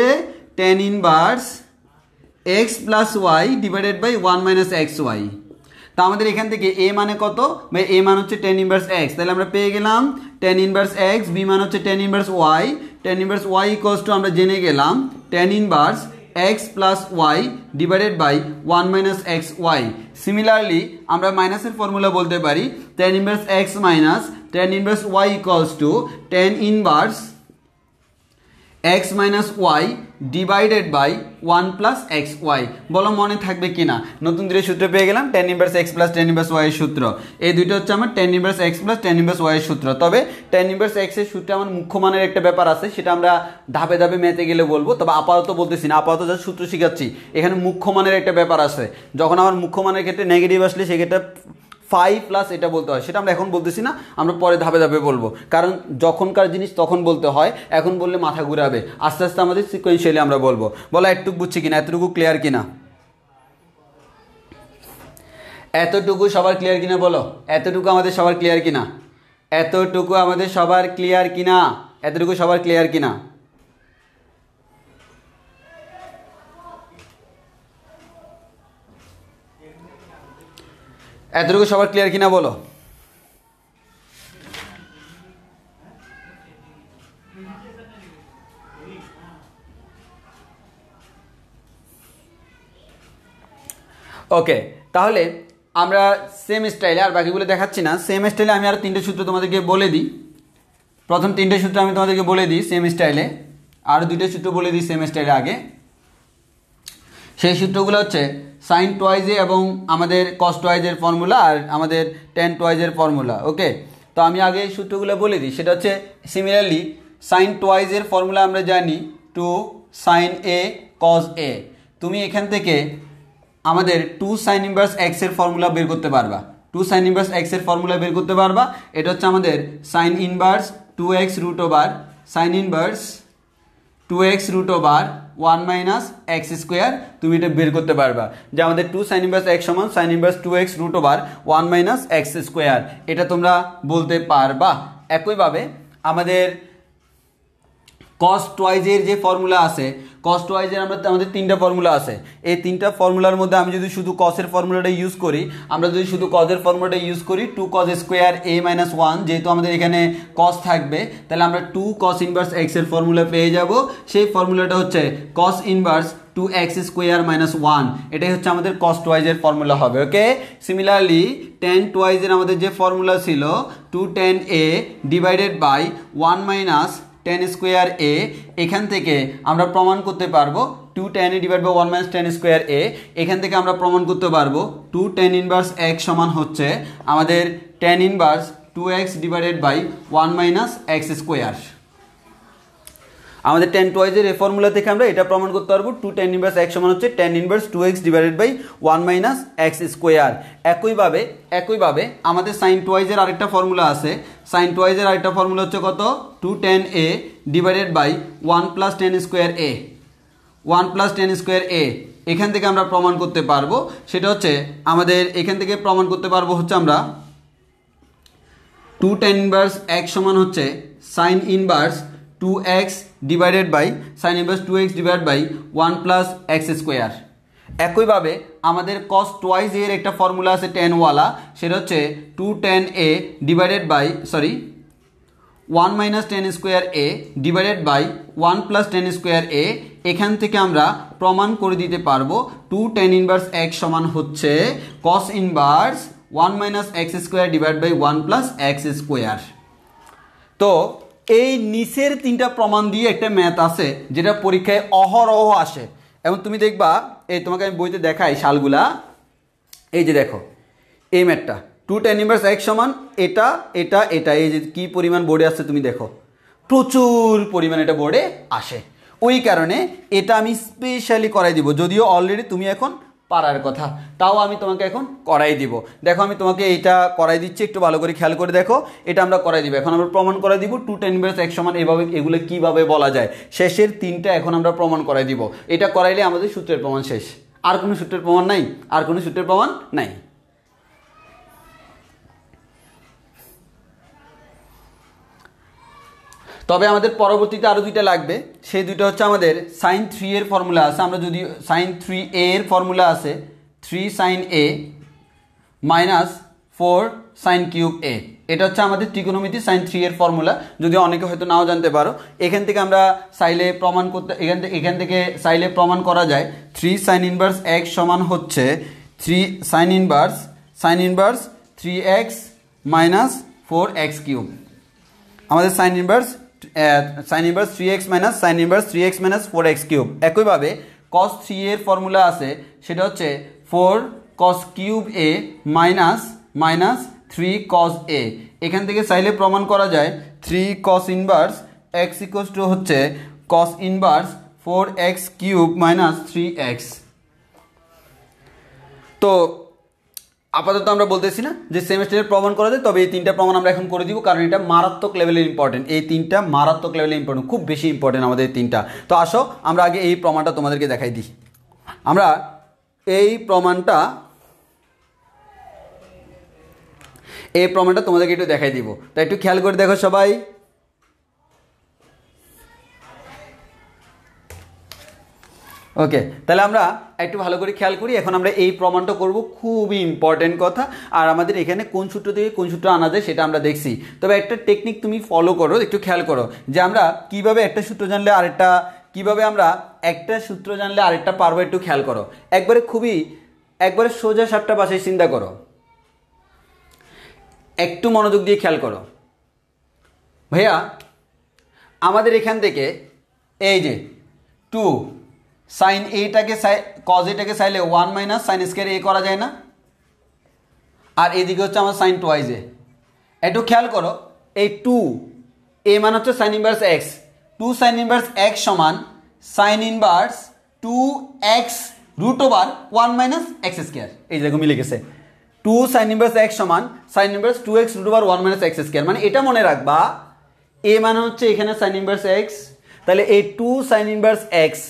tan inverse x plus y divided by 1 minus x y. তা আমাদের এখান থেকে এ মানে কত? ভাই এ মান হচ্ছে টেন ইনভার্স এক্স, তাহলে আমরা পেয়ে গেলাম টেন ইনভার্স এক্স, বি মান হচ্ছে tan inverse y. Tan inverse y equals to আমরা জেনে গেলাম tan inverse x plus y divided by 1 minus x y. Similarly আমরা মাইনাসের ফর্মুলা বলতে পারি tan inverse x minus tan inverse y equals to tan inverse x minus y divided by 1 plus x y. বলো মনে থাকবে কি না? নতুন দুটো সূত্র পেয়ে গেলাম, tan inverse x plus tan inverse y এর সূত্র। এই দুটো হচ্ছে আমার tan inverse x plus tan inverse y এর সূত্র। তবে tan ইনভার্স এক্স এর সূত্রে আমার মুখ্য মানের একটা ব্যাপার আছে, সেটা আমরা ধাপে ধাপে ম্যাথে গেলে বলবো, তবে আপাতত বলতেছি না, আপাতত যা সূত্র শিখাচ্ছি। এখানে মুখ্য মানের একটা ব্যাপার আছে, যখন আমার মুখ্য মানের ক্ষেত্রে নেগেটিভ আসলে সেক্ষেত্রে 5 প্লাস এটা বলতে হয়, সেটা আমরা এখন বলতেছি না, আমরা পরে ধাপে ধাপে বলবো, কারণ যখনকার জিনিস তখন বলতে হয়, এখন বললে মাথা ঘুরাবে। আস্তে আস্তে আমাদের সিকোয়েন্সিয়ালি আমরা বলবো। বলো এতটুকু বুঝছি কিনা, এতটুকু ক্লিয়ার কিনা, এতটুকু সবার ক্লিয়ার কিনা? বলো এতটুকু আমাদের সবার ক্লিয়ার কিনা, এতটুকু আমাদের সবার ক্লিয়ার কিনা, এতটুকু সবার ক্লিয়ার কিনা? এতটুকু সবার ক্লিয়ার কিনা বলো। ওকে, তাহলে আমরা সেম স্টাইলে, আর বাকিগুলো দেখাচ্ছি না, সেম স্টাইলে আমি আর তিনটে সূত্র তোমাদেরকে বলে দিই। প্রথম তিনটে সূত্র আমি তোমাদেরকে বলে দিই সেম স্টাইলে, আর দুইটা সূত্র বলে দিই সেম স্টাইলে আগে। সেই সূত্রগুলো হচ্ছে সাইন টোয়াইজে এবং আমাদের কস টোয়াইজের ফর্মুলা, আর আমাদের টেন টোয়াইজের ফর্মুলা। ওকে, তো আমি আগে এই সূত্রগুলো বলে দিই। সেটা হচ্ছে সিমিলারলি সাইন টোয়াইজের ফর্মুলা আমরা জানি 2 সাইন এ কস এ। তুমি এখান থেকে আমাদের 2 সাইন ইনভার্স এক্স এর ফর্মুলা বের করতে পারবা, 2 সাইন ইনভার্স এক্স এর ফর্মুলা বের করতে পারবা। এটা হচ্ছে আমাদের sine inverse 2x root over sine inverse 2x root over 1 minus x square. তুমি এটা বের করতে পারবা যে আমাদের 2 সাইন ইনভার্স এক্স সমান sine inverse 2x root over 1 minus x square, এটা তোমরা বলতে পারবা। একইভাবে আমাদের কস টোয়াইজের যে ফর্মুলা আছে, কস টোয়াইজের আমাদের তিনটা ফর্মুলা আছে। এই তিনটা ফর্মুলার মধ্যে আমি যদি শুধু কসের ফর্মুলাটা ইউজ করি, আমরা যদি শুধু কসের ফর্মুলাটা ইউজ করি 2 কস স্কোয়ার এ মাইনাস 1, যেহেতু আমাদের এখানে কস থাকবে, তাহলে আমরা 2 কস ইনভার্স এক্স এর ফর্মুলা পেয়ে যাব। সেই ফর্মুলাটা হচ্ছে cos inverse 2x square minus 1, এটাই হচ্ছে আমাদের কস টোয়াইজের ফর্মুলা হবে। ওকে, সিমিলারলি টেন টোয়াইজের আমাদের যে ফর্মুলা ছিল 2 tan a divided by 1 minus tan square A, এখান থেকে আমরা প্রমাণ করতে পারবো 2 tan a divide by 1 minus tan square A, এখান থেকে আমরা প্রমাণ করতে পারবো 2 tan ইনভার্স x সমান হচ্ছে আমাদের tan inverse 2x divided by 1 minus x square. আমাদের টেন টোয়াইজের এই ফর্মুলা থেকে আমরা এটা প্রমাণ করতে পারবো 2 tan ইনভার্স x সমান হচ্ছে tan inverse 2x divided by 1 minus x square. একইভাবে আমাদের সাইন টোয়াইজের আরেকটা ফর্মুলা আছে। সাইন টোয়াইজের আরেকটা ফর্মুলা হচ্ছে কত? 2 tan a divided by 1 plus tan square A, 1 plus tan square A. এখান থেকে আমরা প্রমাণ করতে পারবো, সেটা হচ্ছে আমাদের এখান থেকে প্রমাণ করতে পারবো হচ্ছে আমরা 2 tan ইনভার্স x সমান হচ্ছে sine inverse 2x divided by sine inverse 2x divide by 1 plus x square. একইভাবে আমাদের কস টোয়াইজ এর একটা ফর্মুলা আছে tan ওয়ালা, সেটা হচ্ছে 2 tan a divided by 1 minus tan square A divided by 1 plus tan square A. এখান থেকে আমরা প্রমাণ করে দিতে পারবো 2 tan ইনভার্স x সমান হচ্ছে cos inverse 1 minus x square divide by 1 plus x square. তো এই নিচের তিনটা প্রমাণ দিয়ে একটা ম্যাথ আছে যেটা পরীক্ষায় অহরহ আসে, এবং তুমি দেখবা, এই তোমাকে আমি বইতে দেখাই শালগুলা, এই যে দেখো এই ম্যাথটা 2 tan ইনভার্স x সমান এটা এটা এটা, এই যে কি পরিমাণ বোর্ডে আসছে তুমি দেখো, প্রচুর পরিমাণ এটা বোর্ডে আসে। ওই কারণে এটা আমি স্পেশালি করাই দিব, যদিও অলরেডি তুমি এখন পারার কথা, তাও আমি তোমাকে এখন করাই দিব। দেখো আমি তোমাকে এইটা করাই দিচ্ছি, একটু ভালো করে খেয়াল করে দেখো, এটা আমরা করাই দিব। এখন আমরা প্রমাণ করাই দিব 2 tan ইনভার্স x সমান এভাবে, এগুলো কিভাবে বলা যায়, শেষের তিনটা এখন আমরা প্রমাণ করাই দিব। এটা করাইলে আমাদের সূত্রের প্রমাণ শেষ, আর কোনো সূত্রের প্রমাণ নাই, আর কোনো সূত্রের প্রমাণ নাই। তবে আমাদের পরবর্তীতে আরও দুইটা লাগবে, সেই দুইটা হচ্ছে আমাদের সাইন 3 এর ফর্মুলা আছে। আমরা যদি সাইন 3a এর ফর্মুলা আছে 3 sine a minus 4 sine cube a, এটা হচ্ছে আমাদের ত্রিকোণমিতি সাইন 3 এর ফর্মুলা, যদি অনেকে হয়তো নাও জানতে পারো। এখান থেকে আমরা চাইলে প্রমাণ করতে, এখান থেকে চাইলে প্রমাণ করা যায় 3 সাইন ইনভার্স x সমান হচ্ছে 3 sine inverse 3x minus 4x cube. আমাদের sine inverse sine inverse 3x minus sine inverse 3x minus 4x cube. একইভাবে cos 3 এর ফর্মুলা আছে, সেটা হচ্ছে 4 cos cube a minus 3 cos a। এখান থেকে চাইলে প্রমাণ করা যায় 3 cos inverse x equals to হচ্ছে cos inverse 4x cube minus 3x। তো আপাতত আমরা বলতেছি না যে সেমিস্টারে প্রমাণ করা যায়, তবে এই তিনটা প্রমাণ আমরা এখন করে দিব, কারণ এটা মারাত্মক লেভেলের ইম্পর্টেন্ট। এই তিনটা মারাত্মক লেভেলের ইম্পর্টেন্ট, খুব বেশি ইম্পর্টেন্ট আমাদের এই তিনটা। তো আসো আমরা আগে এই প্রমাণটা তোমাদেরকে দেখাই দিই। আমরা এই প্রমাণটা তোমাদেরকে একটু দেখাই দিব, তাই একটু খেয়াল করে দেখো সবাই। ওকে, তাহলে আমরা একটু ভালো করে খেয়াল করি। এখন আমরা এই প্রমাণটা করব, খুবই ইম্পর্টেন্ট কথা। আর আমাদের এখানে কোন সূত্র থেকে কোন সূত্র আনা যায় সেটা আমরা দেখছি, তবে একটা টেকনিক তুমি ফলো করো, একটু খেয়াল করো যে আমরা কিভাবে একটা সূত্র জানলে আরেকটা, কিভাবে আমরা একটা সূত্র জানলে আরেকটা পারবো, একটু খেয়াল করো। একবারে সোজা সাপটা পাশে চিন্তা করো, একটু মনোযোগ দিয়ে খেয়াল করো ভাইয়া। আমাদের এখান থেকে এই যে 2 সাইন এটাকে কজ এটাকে চাইলে 1 মাইনাস সাইন স্কয়ার এ করা যায় না, আর এদিকে হচ্ছে আমার সাইন টুয়াইজ এ। একটু খেয়াল করো, এই 2 এ মানে হচ্ছে sine inverse x, 2 sine inverse x সমান sine inverse 2x root over 1 minus x square. এই যে দেখো মিলে গেছে, 2 সাইন ইনভার্স এক্স সমান sine inverse 2x root over 1 minus x square. মানে এটা মনে রাখবা, এ মানে হচ্ছে এখানে সাইন ইনভার্স এক্স, তাহলে এই 2 সাইন ইনভার্স এক্স,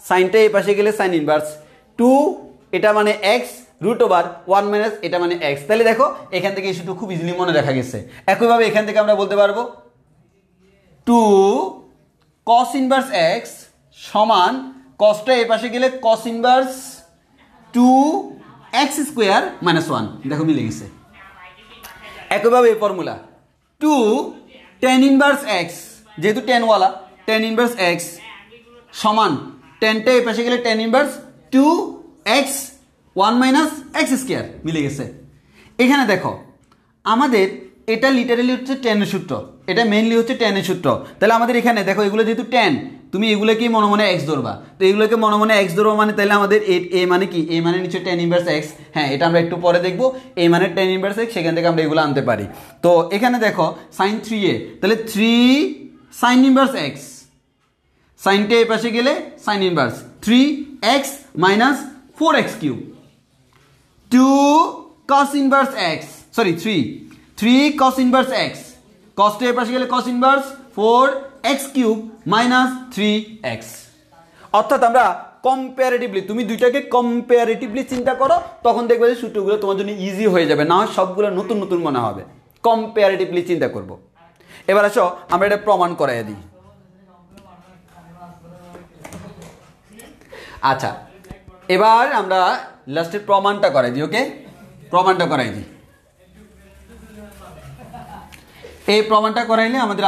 সাইনটা এই পাশে গেলে সাইন ইনভার্স 2, এটা মানে এক্স রুট ওভার 1 মাইনাস এটা মানে এক্স। তাহলে দেখো এখান থেকে এই সূত্র খুব ইজিলি মনে রাখা গেছে। একইভাবে এখান থেকে আমরা বলতে পারবো 2 cos ইনভার্স এক্স সমান কসটা এই পাশে গেলে cos inverse 2x square minus 1। দেখো মিলে গেছে। একইভাবে এই ফর্মুলা 2 tan ইনভার্স এক্স, যেহেতু tan ওয়ালা, tan ইনভার্স এক্স সমান টেনটা এই পাশে গেলে tan inverse 2x 1 minus x square. মিলে গেছে। এখানে দেখো আমাদের এটা লিটারালি হচ্ছে tan এর সূত্র, এটা মেইনলি হচ্ছে tan এর সূত্র। তাহলে আমাদের এখানে দেখো এগুলো যেহেতু tan, তুমি এগুলোকে মনে মনে x ধরবা, তো এগুলোকে মনে মনে x ধরবা, মানে তাহলে আমাদের এ মানে কি, এ মানে নিচে tan ইনভার্স x। হ্যাঁ, এটা আমরা একটু পরে দেখবো, এ মানে tan ইনভার্স x, সেখান থেকে আমরা এগুলো আনতে পারি। তো এখানে দেখো sin 3a, তাহলে 3 sin ইনভার্স x, সাইনটা এই পাশে গেলে sign inverse 3x minus 4x cube, 2 cos inverse x, sorry 3 cos inverse x, cosটা এই পাশে গেলে cos inverse 4x cube minus 3x। অর্থাৎ আমরা কম্পারেটিভলি, তুমি দুইটাকে কম্পারেটিভলি চিন্তা করো, তখন দেখবে যে সূত্রগুলো তোমার জন্য ইজি হয়ে যাবে, না হয় সবগুলো নতুন নতুন মনে হবে। কম্পারেটিভলি চিন্তা করব। এবার আসো আমরা এটা প্রমাণ করাই দিই। আচ্ছা, এবার আমরা লাস্টের প্রমাণটা করাই দিই। ওকে, প্রমাণটা করাই দিই। এই প্রমাণটা করাইলে আমাদের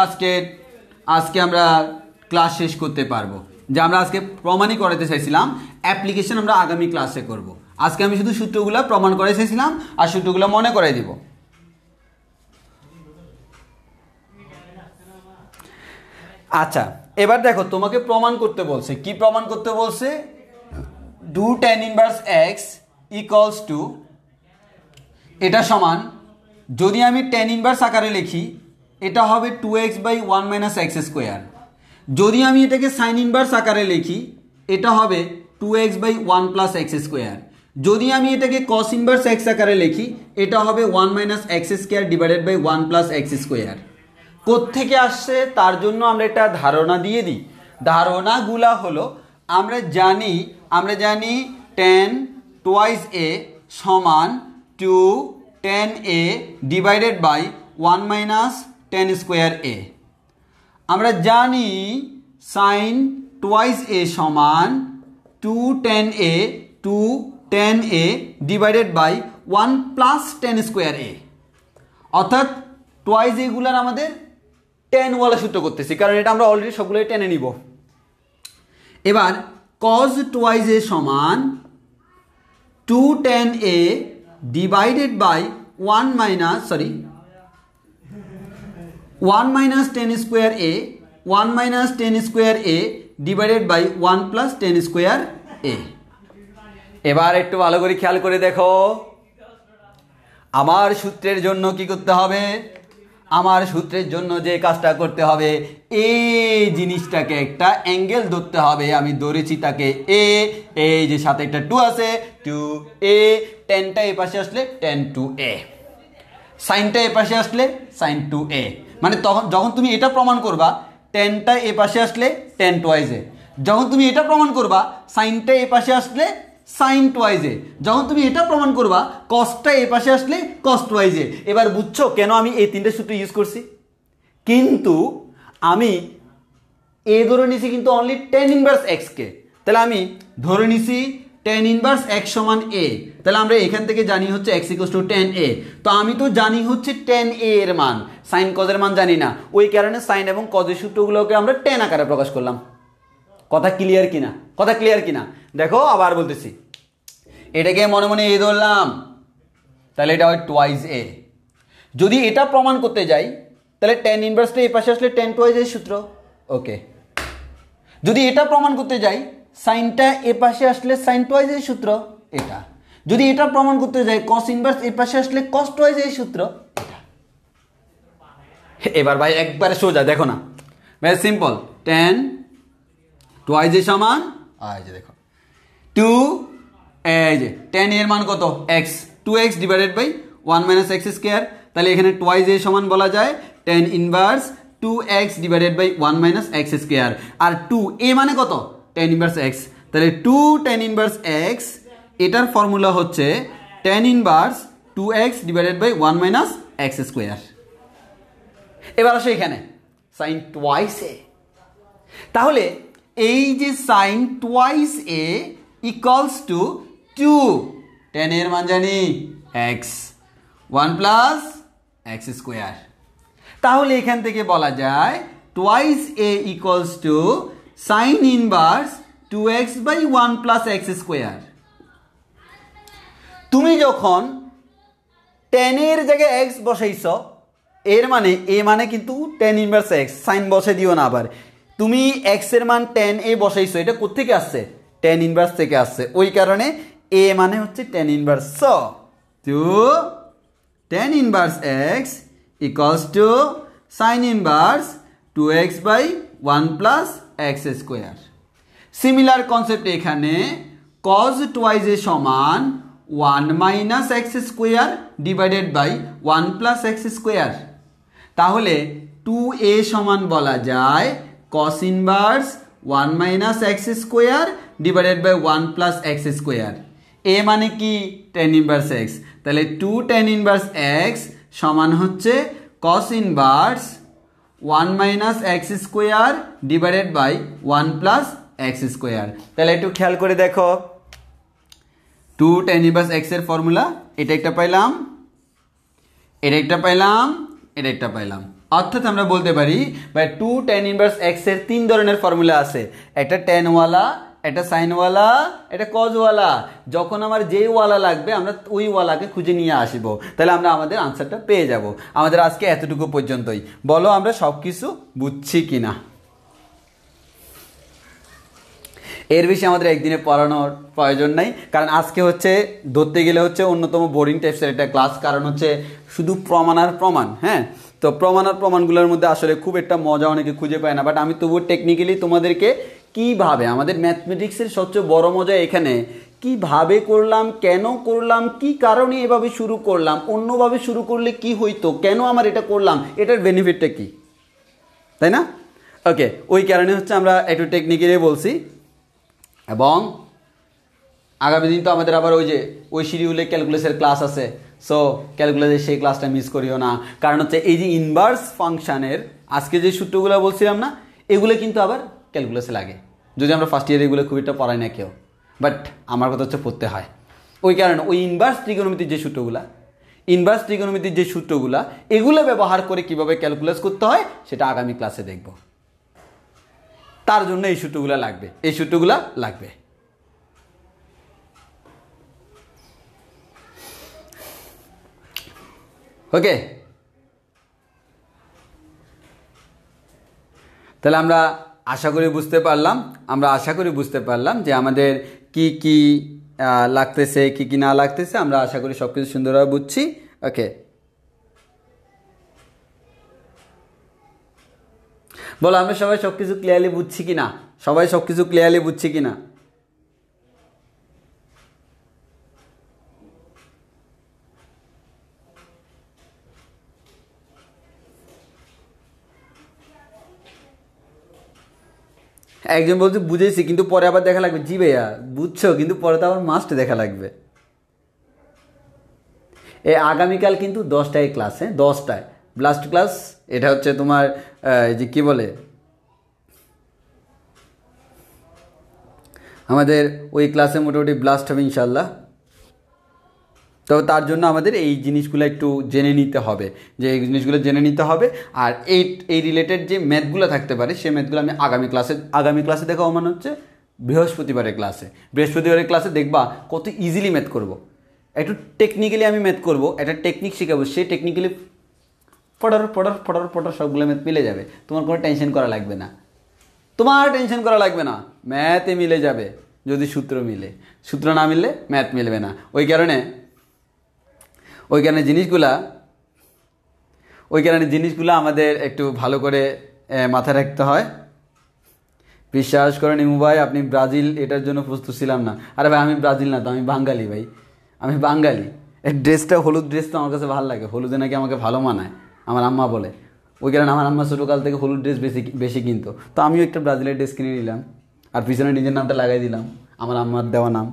আজকে আমরা ক্লাস শেষ করতে পারবো। যে আমরা আজকে প্রমাণই করাতে চাইছিলাম, অ্যাপ্লিকেশন আমরা আগামী ক্লাসে করব। আজকে আমি শুধু সূত্রগুলো প্রমাণ করাই চাইছিলাম, আর সূত্রগুলো মনে করাই দিব। আচ্ছা, এবার দেখো তোমাকে প্রমাণ করতে বলছে, কি প্রমাণ করতে বলছে, do tan inverse x equals to, এটা সমান, যদি আমি tan ইনভার্স আকারে লিখি এটা হবে 2x by 1 minus x square. যদি আমি এটাকে সাইন ইনভার্স আকারে লিখি এটা হবে 2x by 1 plus x square. যদি আমি এটাকে cos ইনভার্স x আকারে লিখি এটা হবে 1 minus x square divided by 1 plus x square. কোত্থেকে আসছে তার জন্য আমরা একটা ধারণা দিয়ে দিই। ধারণাগুলা হলো, আমরা জানি tan টুয়াইস a সমান 2 tan a divided by 1 minus tan square a। আমরা জানি sin টুয়াইস a সমান 2 tan a divided by 1 plus tan square a। অর্থাৎ টুয়াইস এগুলার আমাদের tan ওয়ালা সূত্র করতেছি, কারণ এটা আমরা অলরেডি সবগুলোই টেনে নিব। এবার cos টুয়াইস a সমান 2 tan a divided by 1 minus tan square a 1 minus tan square A divided by 1 plus tan square A. এবার একটু ভালো করে খেয়াল করে দেখো, আমার সূত্রের জন্য কি করতে হবে? আমার সূত্রের জন্য যে কাজটা করতে হবে, এই জিনিসটাকে একটা অ্যাঙ্গেল ধরতে হবে। আমি ধরেছি তাকে এ, এই যে সাথে একটা 2 আছে, 2a, টেনটা এ পাশে আসলে টেন 2a, সাইনটা এ পাশে আসলে সাইন 2a। মানে তখন যখন তুমি এটা প্রমাণ করবা টেনটা এ পাশে আসলে টেন টুয়াইজ এ, যখন তুমি এটা প্রমাণ করবা সাইনটা এ পাশে আসলে সাইন টুয়াইজ এ, যখন তুমি এটা প্রমাণ করবা কসটা এ পাশে আসলে কস টুয়াইজ এ। এবার বুঝছো কেন আমি এই তিনটে সূত্র ইউজ করছি? কিন্তু আমি এ ধরে নিছি কিন্তু অনলি টেন ইনভার্স এক্সকে, তাহলে আমি ধরে নিছি টেন ইনভার্স এক্স সমান এ, তাহলে আমরা এখান থেকে জানি হচ্ছে এক্স ইকুয়ালস টু টেন এ। তো আমি তো জানি হচ্ছে টেন এ এর মান, সাইন কজের মান জানি না, ওই কারণে সাইন এবং কজের সূত্রগুলোকে আমরা টেন আকারে প্রকাশ করলাম। কথা ক্লিয়ার কিনা? কথা ক্লিয়ার কিনা? দেখো আবার বলতেছি, এটাকে মনে মনে এ ধরলাম, তাহলে এটা হয় টুয়াইজ এ। যদি এটা প্রমাণ করতে যাই তাহলে টেন ইনভার্সটা এই পাশে আসলে টেন টুয়াইজ এর সূত্র, ওকে। যদি এটা প্রমাণ করতে যাই সাইনটা এ পাশে আসলে সাইন টুয়াইজ এর সূত্র, এটা। যদি এটা প্রমাণ করতে যাই কস ইনভার্স এ পাশে আসলে কস টুয়াইজ এর সূত্র, এটা। এবার ভাই একবারে সোজা দেখো না, ভেরি সিম্পল। টেন টুয়াইজ এর সমান, এই যে দেখো 2, এই যে টেন এর মান কত? X, 2x divided by 1 minus x square, তাহলে এখানে টুয়াইজ এর সমান বলা যায় tan inverse 2x divided by 1 minus x square. আর 2 এ মানে কত? টেন ইনভার্স এক্স, তাহলে 2 টেন ইনভার্স এক্স, এটার ফর্মুলা হচ্ছে tan inverse 2x divided by 1 minus x square. এবার আসো এখানে সাইন টুয়াইস এ, তাহলে এই যে sine twice A equals to 2, tan এর মান জানি এক্স, 1 প্লাস এক্স স্কোয়ার। তাহলে এখান থেকে বলা যায় twice A equals to sine inverse 2x by 1 plus x square. তুমি যখন টেনের জায়গায় এক্স বসাইছ, এর মানে এ মানে কিন্তু টেন ইনভার্স এক্স, সাইন বসে দিও না। আবার তুমি এক্স এর মান টেন এ বসাইছো, এটা কোত্থেকে আসছে? টেন ইনভার্স থেকে আসছে, ওই কারণে এ মানে হচ্ছে tan inverse. So two tan inverse x equals to sine inverse 2x by 1 plus x square. Similar concept এখানে কজ টুয়াইজ এ সমান 1 minus x square divided by 1 plus x square. তাহলে 2a সমান বলা যায় cos inverse 1 minus x square divided by 1 plus x square. A মানে কি? টেন ইনভার্স এক্স, তাহলে 2 টেন ইনভার্স এক্স সমান হচ্ছে cos inverse 1 minus x square divided by 1 plus x square. তাহলে একটু খেয়াল করে দেখো, 2 টেন ইনভার্স এক্স এর ফর্মুলা এটা একটা পাইলাম, এটা একটা পাইলাম, এটা একটা পাইলাম। অর্থাৎ আমরা বলতে পারি ভাই 2 টেন ইনভার্স এক্স এর তিন ধরনের ফর্মুলা আছে, একটা টেনওয়ালা, একটা সাইনওয়ালা, একটা কজওয়ালা। যখন আমার যেই ওয়ালা লাগবে আমরা ওই ওয়ালাকে খুঁজে নিয়ে আসব, তাহলে আমরা আমাদের আনসারটা পেয়ে যাব। আমাদের আজকে এতটুকু পর্যন্তই। বলো আমরা সব কিছু বুঝছি কিনা? এর বেশি আমাদের একদিনে পড়ানোর প্রয়োজন নাই, কারণ আজকে হচ্ছে ধরতে গেলে হচ্ছে অন্যতম বোরিং টাইপসের একটা ক্লাস। কারণ হচ্ছে শুধু প্রমাণ আর প্রমাণ। হ্যাঁ, তো প্রমাণ আর প্রমাণগুলোর মধ্যে আসলে খুব একটা মজা অনেকে খুঁজে পায় না, বাট আমি তবুও টেকনিক্যালি তোমাদেরকে কিভাবে আমাদের ম্যাথমেটিক্সের সবচেয়ে বড় মজা এখানে কিভাবে করলাম, কেন করলাম, কি কারণে এভাবে শুরু করলাম, অন্যভাবে শুরু করলে কি হইতো, কেন আমার এটা করলাম, এটার বেনিফিটটা কি, তাই না? ওকে, ওই কারণে হচ্ছে আমরা একটু টেকনিক্যালি বলছি। এবং আগামী দিন তো আমাদের আবার ওই শিডিউলে ক্যালকুলাসের ক্লাস আছে। সো ক্যালকুলাসের সেই ক্লাসটা মিস করিও না, কারণ হচ্ছে এই যে ইনভার্স ফাংশানের আজকে যে সূত্রগুলো বলছিলাম না, এগুলো কিন্তু আবার ক্যালকুলাসে লাগে। যদি আমরা ফার্স্ট ইয়ারে এগুলো খুব একটা পড়াই না কেউ, বাট আমার কথা হচ্ছে পড়তে হয়। ওই কারণে ওই ইনভার্স ত্রিকোণমিতির যে সূত্রগুলা এগুলো ব্যবহার করে কিভাবে ক্যালকুলাস করতে হয় সেটা আগামী ক্লাসে দেখব। তার জন্য এই সূত্রগুলো লাগবে, ওকে। তাহলে আমরা আশা করি বুঝতে পারলাম যে আমাদের কি কি লাগতেছে কি কি না লাগতেছে। আমরা আশা করি সব কিছু সুন্দরভাবে বুঝছি। ওকে, বলো আমরা সবাই সব কিছু ক্লিয়ারলি বুঝছি কিনা? একজন বলছে বুঝেছি কিন্তু পরে আবার দেখা লাগবে। জি ভাইয়া বুঝছো, কিন্তু পরে তো আবার মাস্ট দেখা লাগবে। আগামীকাল কিন্তু 10টায় ক্লাস, 10টায় ব্লাস্ট ক্লাস। এটা হচ্ছে তোমার যে কি বলে আমাদের ওই ক্লাসে মোটামুটি ব্লাস্ট হবে ইনশাল্লাহ। তো তার জন্য আমাদের এই জিনিসগুলো একটু জেনে নিতে হবে, আর এই রিলেটেড যে ম্যাথগুলো থাকতে পারে সেই ম্যাথগুলো আমি আগামী ক্লাসে দেখাবো। মানে হচ্ছে বৃহস্পতিবারের ক্লাসে দেখবা কত ইজিলি ম্যাথ করব। একটু টেকনিক্যালি আমি ম্যাথ করব, একটা টেকনিক শেখাবো, সেই টেকনিক্যালি ফটার সবগুলো ম্যাথ মিলে যাবে। তোমার কোনো টেনশন করা লাগবে না, ম্যাথে মিলে যাবে যদি সূত্র মিলে। সূত্র না মিললে ম্যাথ মিলবে না। ওই কারণে জিনিসগুলো আমাদের একটু ভালো করে মাথায় রাখতে হয়। বিশ্বাস করেন ইমু ভাই, আপনি ব্রাজিল এটার জন্য প্রস্তুত ছিলাম না। আরে ভাই আমি ব্রাজিল না তো, আমি বাঙালি ভাই, আমি বাঙালি। এই ড্রেসটা হলুদ ড্রেসটা আমার কাছে ভালো লাগে, হলুদে নাকি আমাকে ভালো মানায় আমার আম্মা বলে। ওই কারণে আমার আম্মা ছোটোকাল থেকে হলুদ ড্রেস বেশি কিনতো। তো আমিও একটা ব্রাজিলের ড্রেস কিনে নিলাম, আর পিছনে নিজের নামটা লাগাই দিলাম, আমার আম্মার দেওয়া নাম।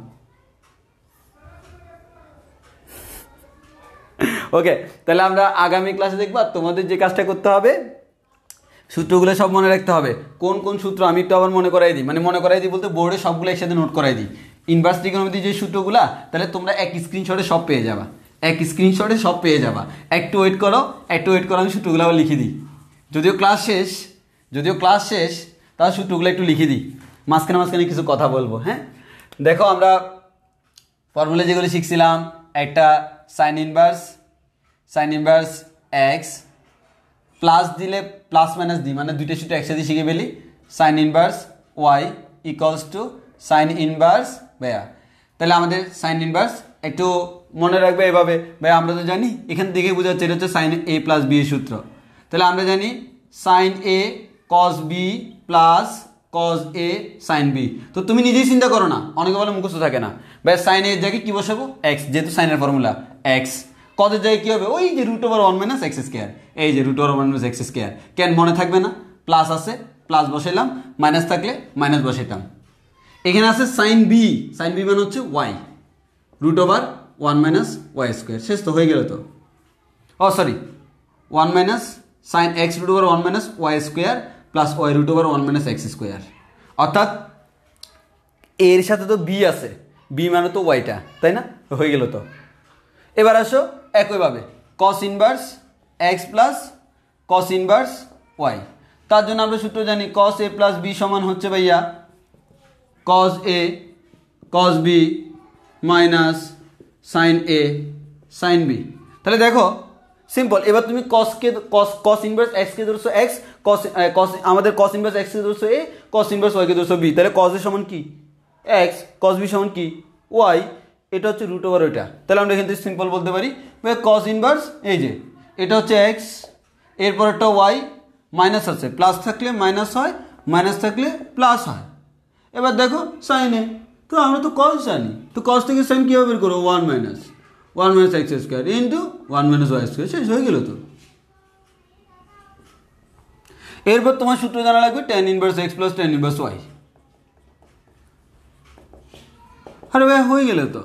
ওকে, তাহলে আমরা আগামী ক্লাসে দেখবো। আর তোমাদের যে কাজটা করতে হবে, সূত্রগুলো সব মনে রাখতে হবে। কোন কোন সূত্র আমি একটু আবার মনে করাই দিই বলতে বোর্ডে সবগুলো একসাথে নোট করাই দিই। ইনভার্স ট্রিগোনোমেট্রি যে সূত্রগুলো, তাহলে তোমরা এক স্ক্রিনশটে সব পেয়ে যাবা। একটু ওয়েট করো, আমি সূত্রগুলো আবার লিখে দিই। যদিও ক্লাস শেষ তাহলে সূত্রগুলো একটু লিখে দিই, মাঝখানে কিছু কথা বলবো। হ্যাঁ, দেখো আমরা ফর্মুলা যেগুলো শিখছিলাম, একটা সাইন ইনভার্স এক্স প্লাস দিলে প্লাস মাইনাস দি, মানে দুইটা সূত্র একসাথে শিখে ফেলি। Sine inverse y equals to sine inverse ভাইয়া। তাহলে আমাদের সাইন ইনভার্স একটু মনে রাখবে এভাবে। ভাই আমরা তো জানি, এখান থেকে বোঝা যাচ্ছে এটা হচ্ছে সাইন এ প্লাস বি এর সূত্র। তাহলে আমরা জানি sign A cos B plus cos A sign B. তো তুমি নিজেই চিন্তা করো না, অনেকে বলে মুখস্থ থাকে না। ভাই সাইন এর জায়গায় কি বসাবো? এক্স, যেহেতু সাইনের ফর্মুলা এক্স। কদের জায়গায় কী হবে? ওই যে √1 - x², এই যে √1 - x²। কেন মনে থাকবে না? প্লাস আছে, প্লাস বসাইলাম, মাইনাস থাকলে মাইনাস বসাইতাম। এখানে আছে সাইন বি মানে হচ্ছে ওয়াই, √1 - y²। শেষ তো হয়ে গেল তো। Sorry, 1 minus sine x √1 - y² plus y √1 - x²। অর্থাৎ এর সাথে তো বি আছে, বি মানে তো ওয়াইটা, তাই না? হয়ে গেল তো। এবার আসো একইভাবে cos inverse x plus cos inverse y. তার জন্য আমরা সূত্র জানি, কস এ প্লাস বি সমান হচ্ছে ভাইয়া কস এ কস বি মাইনাস সাইন এ সাইন বি। তাহলে দেখো সিম্পল। এবার তুমি কস ইনভার্স এক্সকে ধরছো এক্স, আমাদের কস ইনভার্স এক্সকে ধরছো এ, কস ইনভার্স ওয়াইকে ধরছো বি। তাহলে কস এ সমান কি? এক্স, কস বি সমান কি? ওয়াই। এটা হচ্ছে √, ওইটা। তাহলে আমরা এখান থেকে সিম্পল বলতে পারি কস ইনভার্স, এই যে এটা হচ্ছে এক্স, এরপর একটা ওয়াই, মাইনাস আছে, প্লাস থাকলে মাইনাস হয়, মাইনাস থাকলে প্লাস হয়। এবার দেখো সাইনে, তো আমরা তো কস জানি, তো কস থেকে সাইন কীভাবে বের করবো? 1 - x² ইন্টু 1 - y²। শেষ হয়ে গেল তো। এরপর তোমার সূত্র জানা লাগবে tan inverse x plus tan inverse y. আরে ভাই হয়ে গেল তো।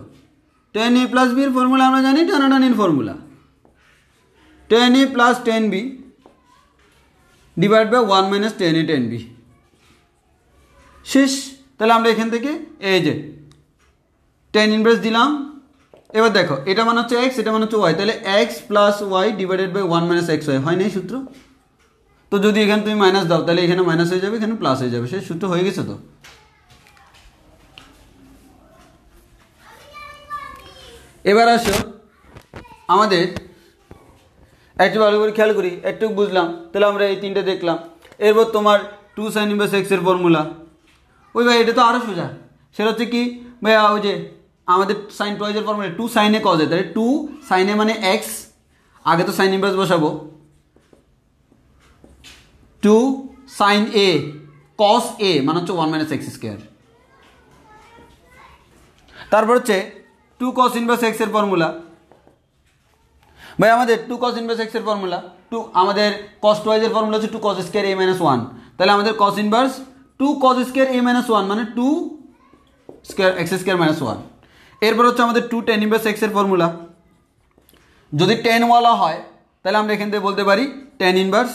tan a প্লাস বি এর ফর্মুলা আমরা জানি, টানাটানির formula tan a plus tan b divide by 1 - tan a tan b। শেষ। তাহলে আমরা এখান থেকে এই যে tan ইনভার্স দিলাম। এবার দেখো এটা মানে হচ্ছে এক্স, এটা মানে হচ্ছে ওয়াই, তাহলে x plus y divided by 1 - xy হয় না এই সূত্র? তো যদি এখানে তুমি মাইনাস দাও তাহলে এখানে মাইনাস হয়ে যাবে, এখানে প্লাস হয়ে যাবে। সেই সূত্র হয়ে গেছে তো। এবার আসো আমাদের একটু ভালো করে খেয়াল করি, একটু বুঝলাম। তাহলে আমরা এই তিনটে দেখলাম। এরপর তোমার টু সাইন ইনভার্স এক্স এর ফর্মুলা। ওই ভাই এটা তো আরও সোজা, সেটা হচ্ছে কি ভাইয়া ওই যে আমাদের সাইন টয়েজের ফর্মুলা টু সাইনে কজে, তাহলে টু সাইনে মানে এক্স, আগে তো সাইন ইনভার্স বসাবো, two sine A cos A মানে হচ্ছে ওয়ান মাইনাস এক্স স্কোয়ার। তারপর হচ্ছে টু কস ইনভার্স এক্স এর ফর্মুলা। ভাই আমাদের টু কস ইনভার্স এক্স এর ফর্মুলা, টু আমাদের কস টয়েজের ফর্মুলা হচ্ছে two cos square A minus one, তাহলে আমাদের cos inverse two cos square A minus one মানে two square x square minus one. এরপর হচ্ছে আমাদের টু টেন ইনভার্স এক্স এর ফর্মুলা। যদি টেনওয়ালা হয় তাহলে আমরা এখান থেকে বলতে পারি টেন ইনভার্স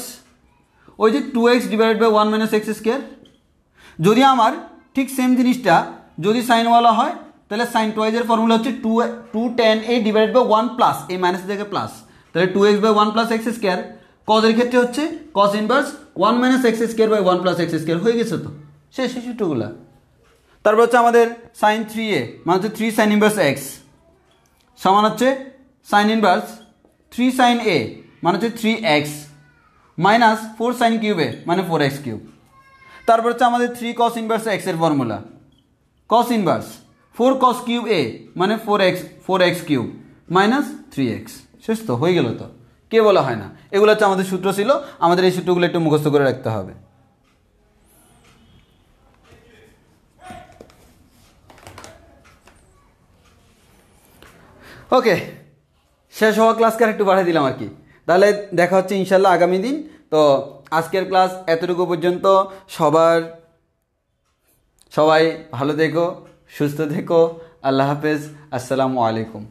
ওই যে two x divided by one minus x square. যদি আমার ঠিক সেম জিনিসটা যদি সাইনওয়ালা হয় তাহলে সাইন টয়েজের ফর্মুলা হচ্ছে two tan A divided by one plus এই মাইনাস থেকে প্লাস, তাহলে two x by one plus x square. কজের ক্ষেত্রে হচ্ছে cos inverse one minus x square by one plus x square, হয়ে গেছে তো শেষ সূত্রগুলা। তারপর হচ্ছে আমাদের সাইন থ্রি এ মানে হচ্ছে থ্রি সাইন ইনভার্স এক্স সমান হচ্ছে sine inverse three sine A মানে হচ্ছে three x minus four sine cube A মানে ফোর এক্স কিউব। তারপর হচ্ছে আমাদের থ্রি কস ইনভার্স এক্স এর formula, cos inverse four cos cube A মানে four x cube minus three x. শেষ তো, হয়ে গেল তো, কে বলা হয় না। এগুলো হচ্ছে আমাদের সূত্র ছিল, আমাদের এই সূত্রগুলো একটু মুখস্থ করে রাখতে হবে। ওকে, শেষ হওয়া ক্লাসকে আর একটু বাড়িয়ে দিলাম আর কি। তাহলে দেখা হচ্ছে ইনশাল্লাহ আগামী দিন। তো আজকের ক্লাস এতটুকু পর্যন্ত। সবাই ভালো থেকো, সুস্থ থেকো। আল্লাহ হাফেজ, আসসালামু আলাইকুম।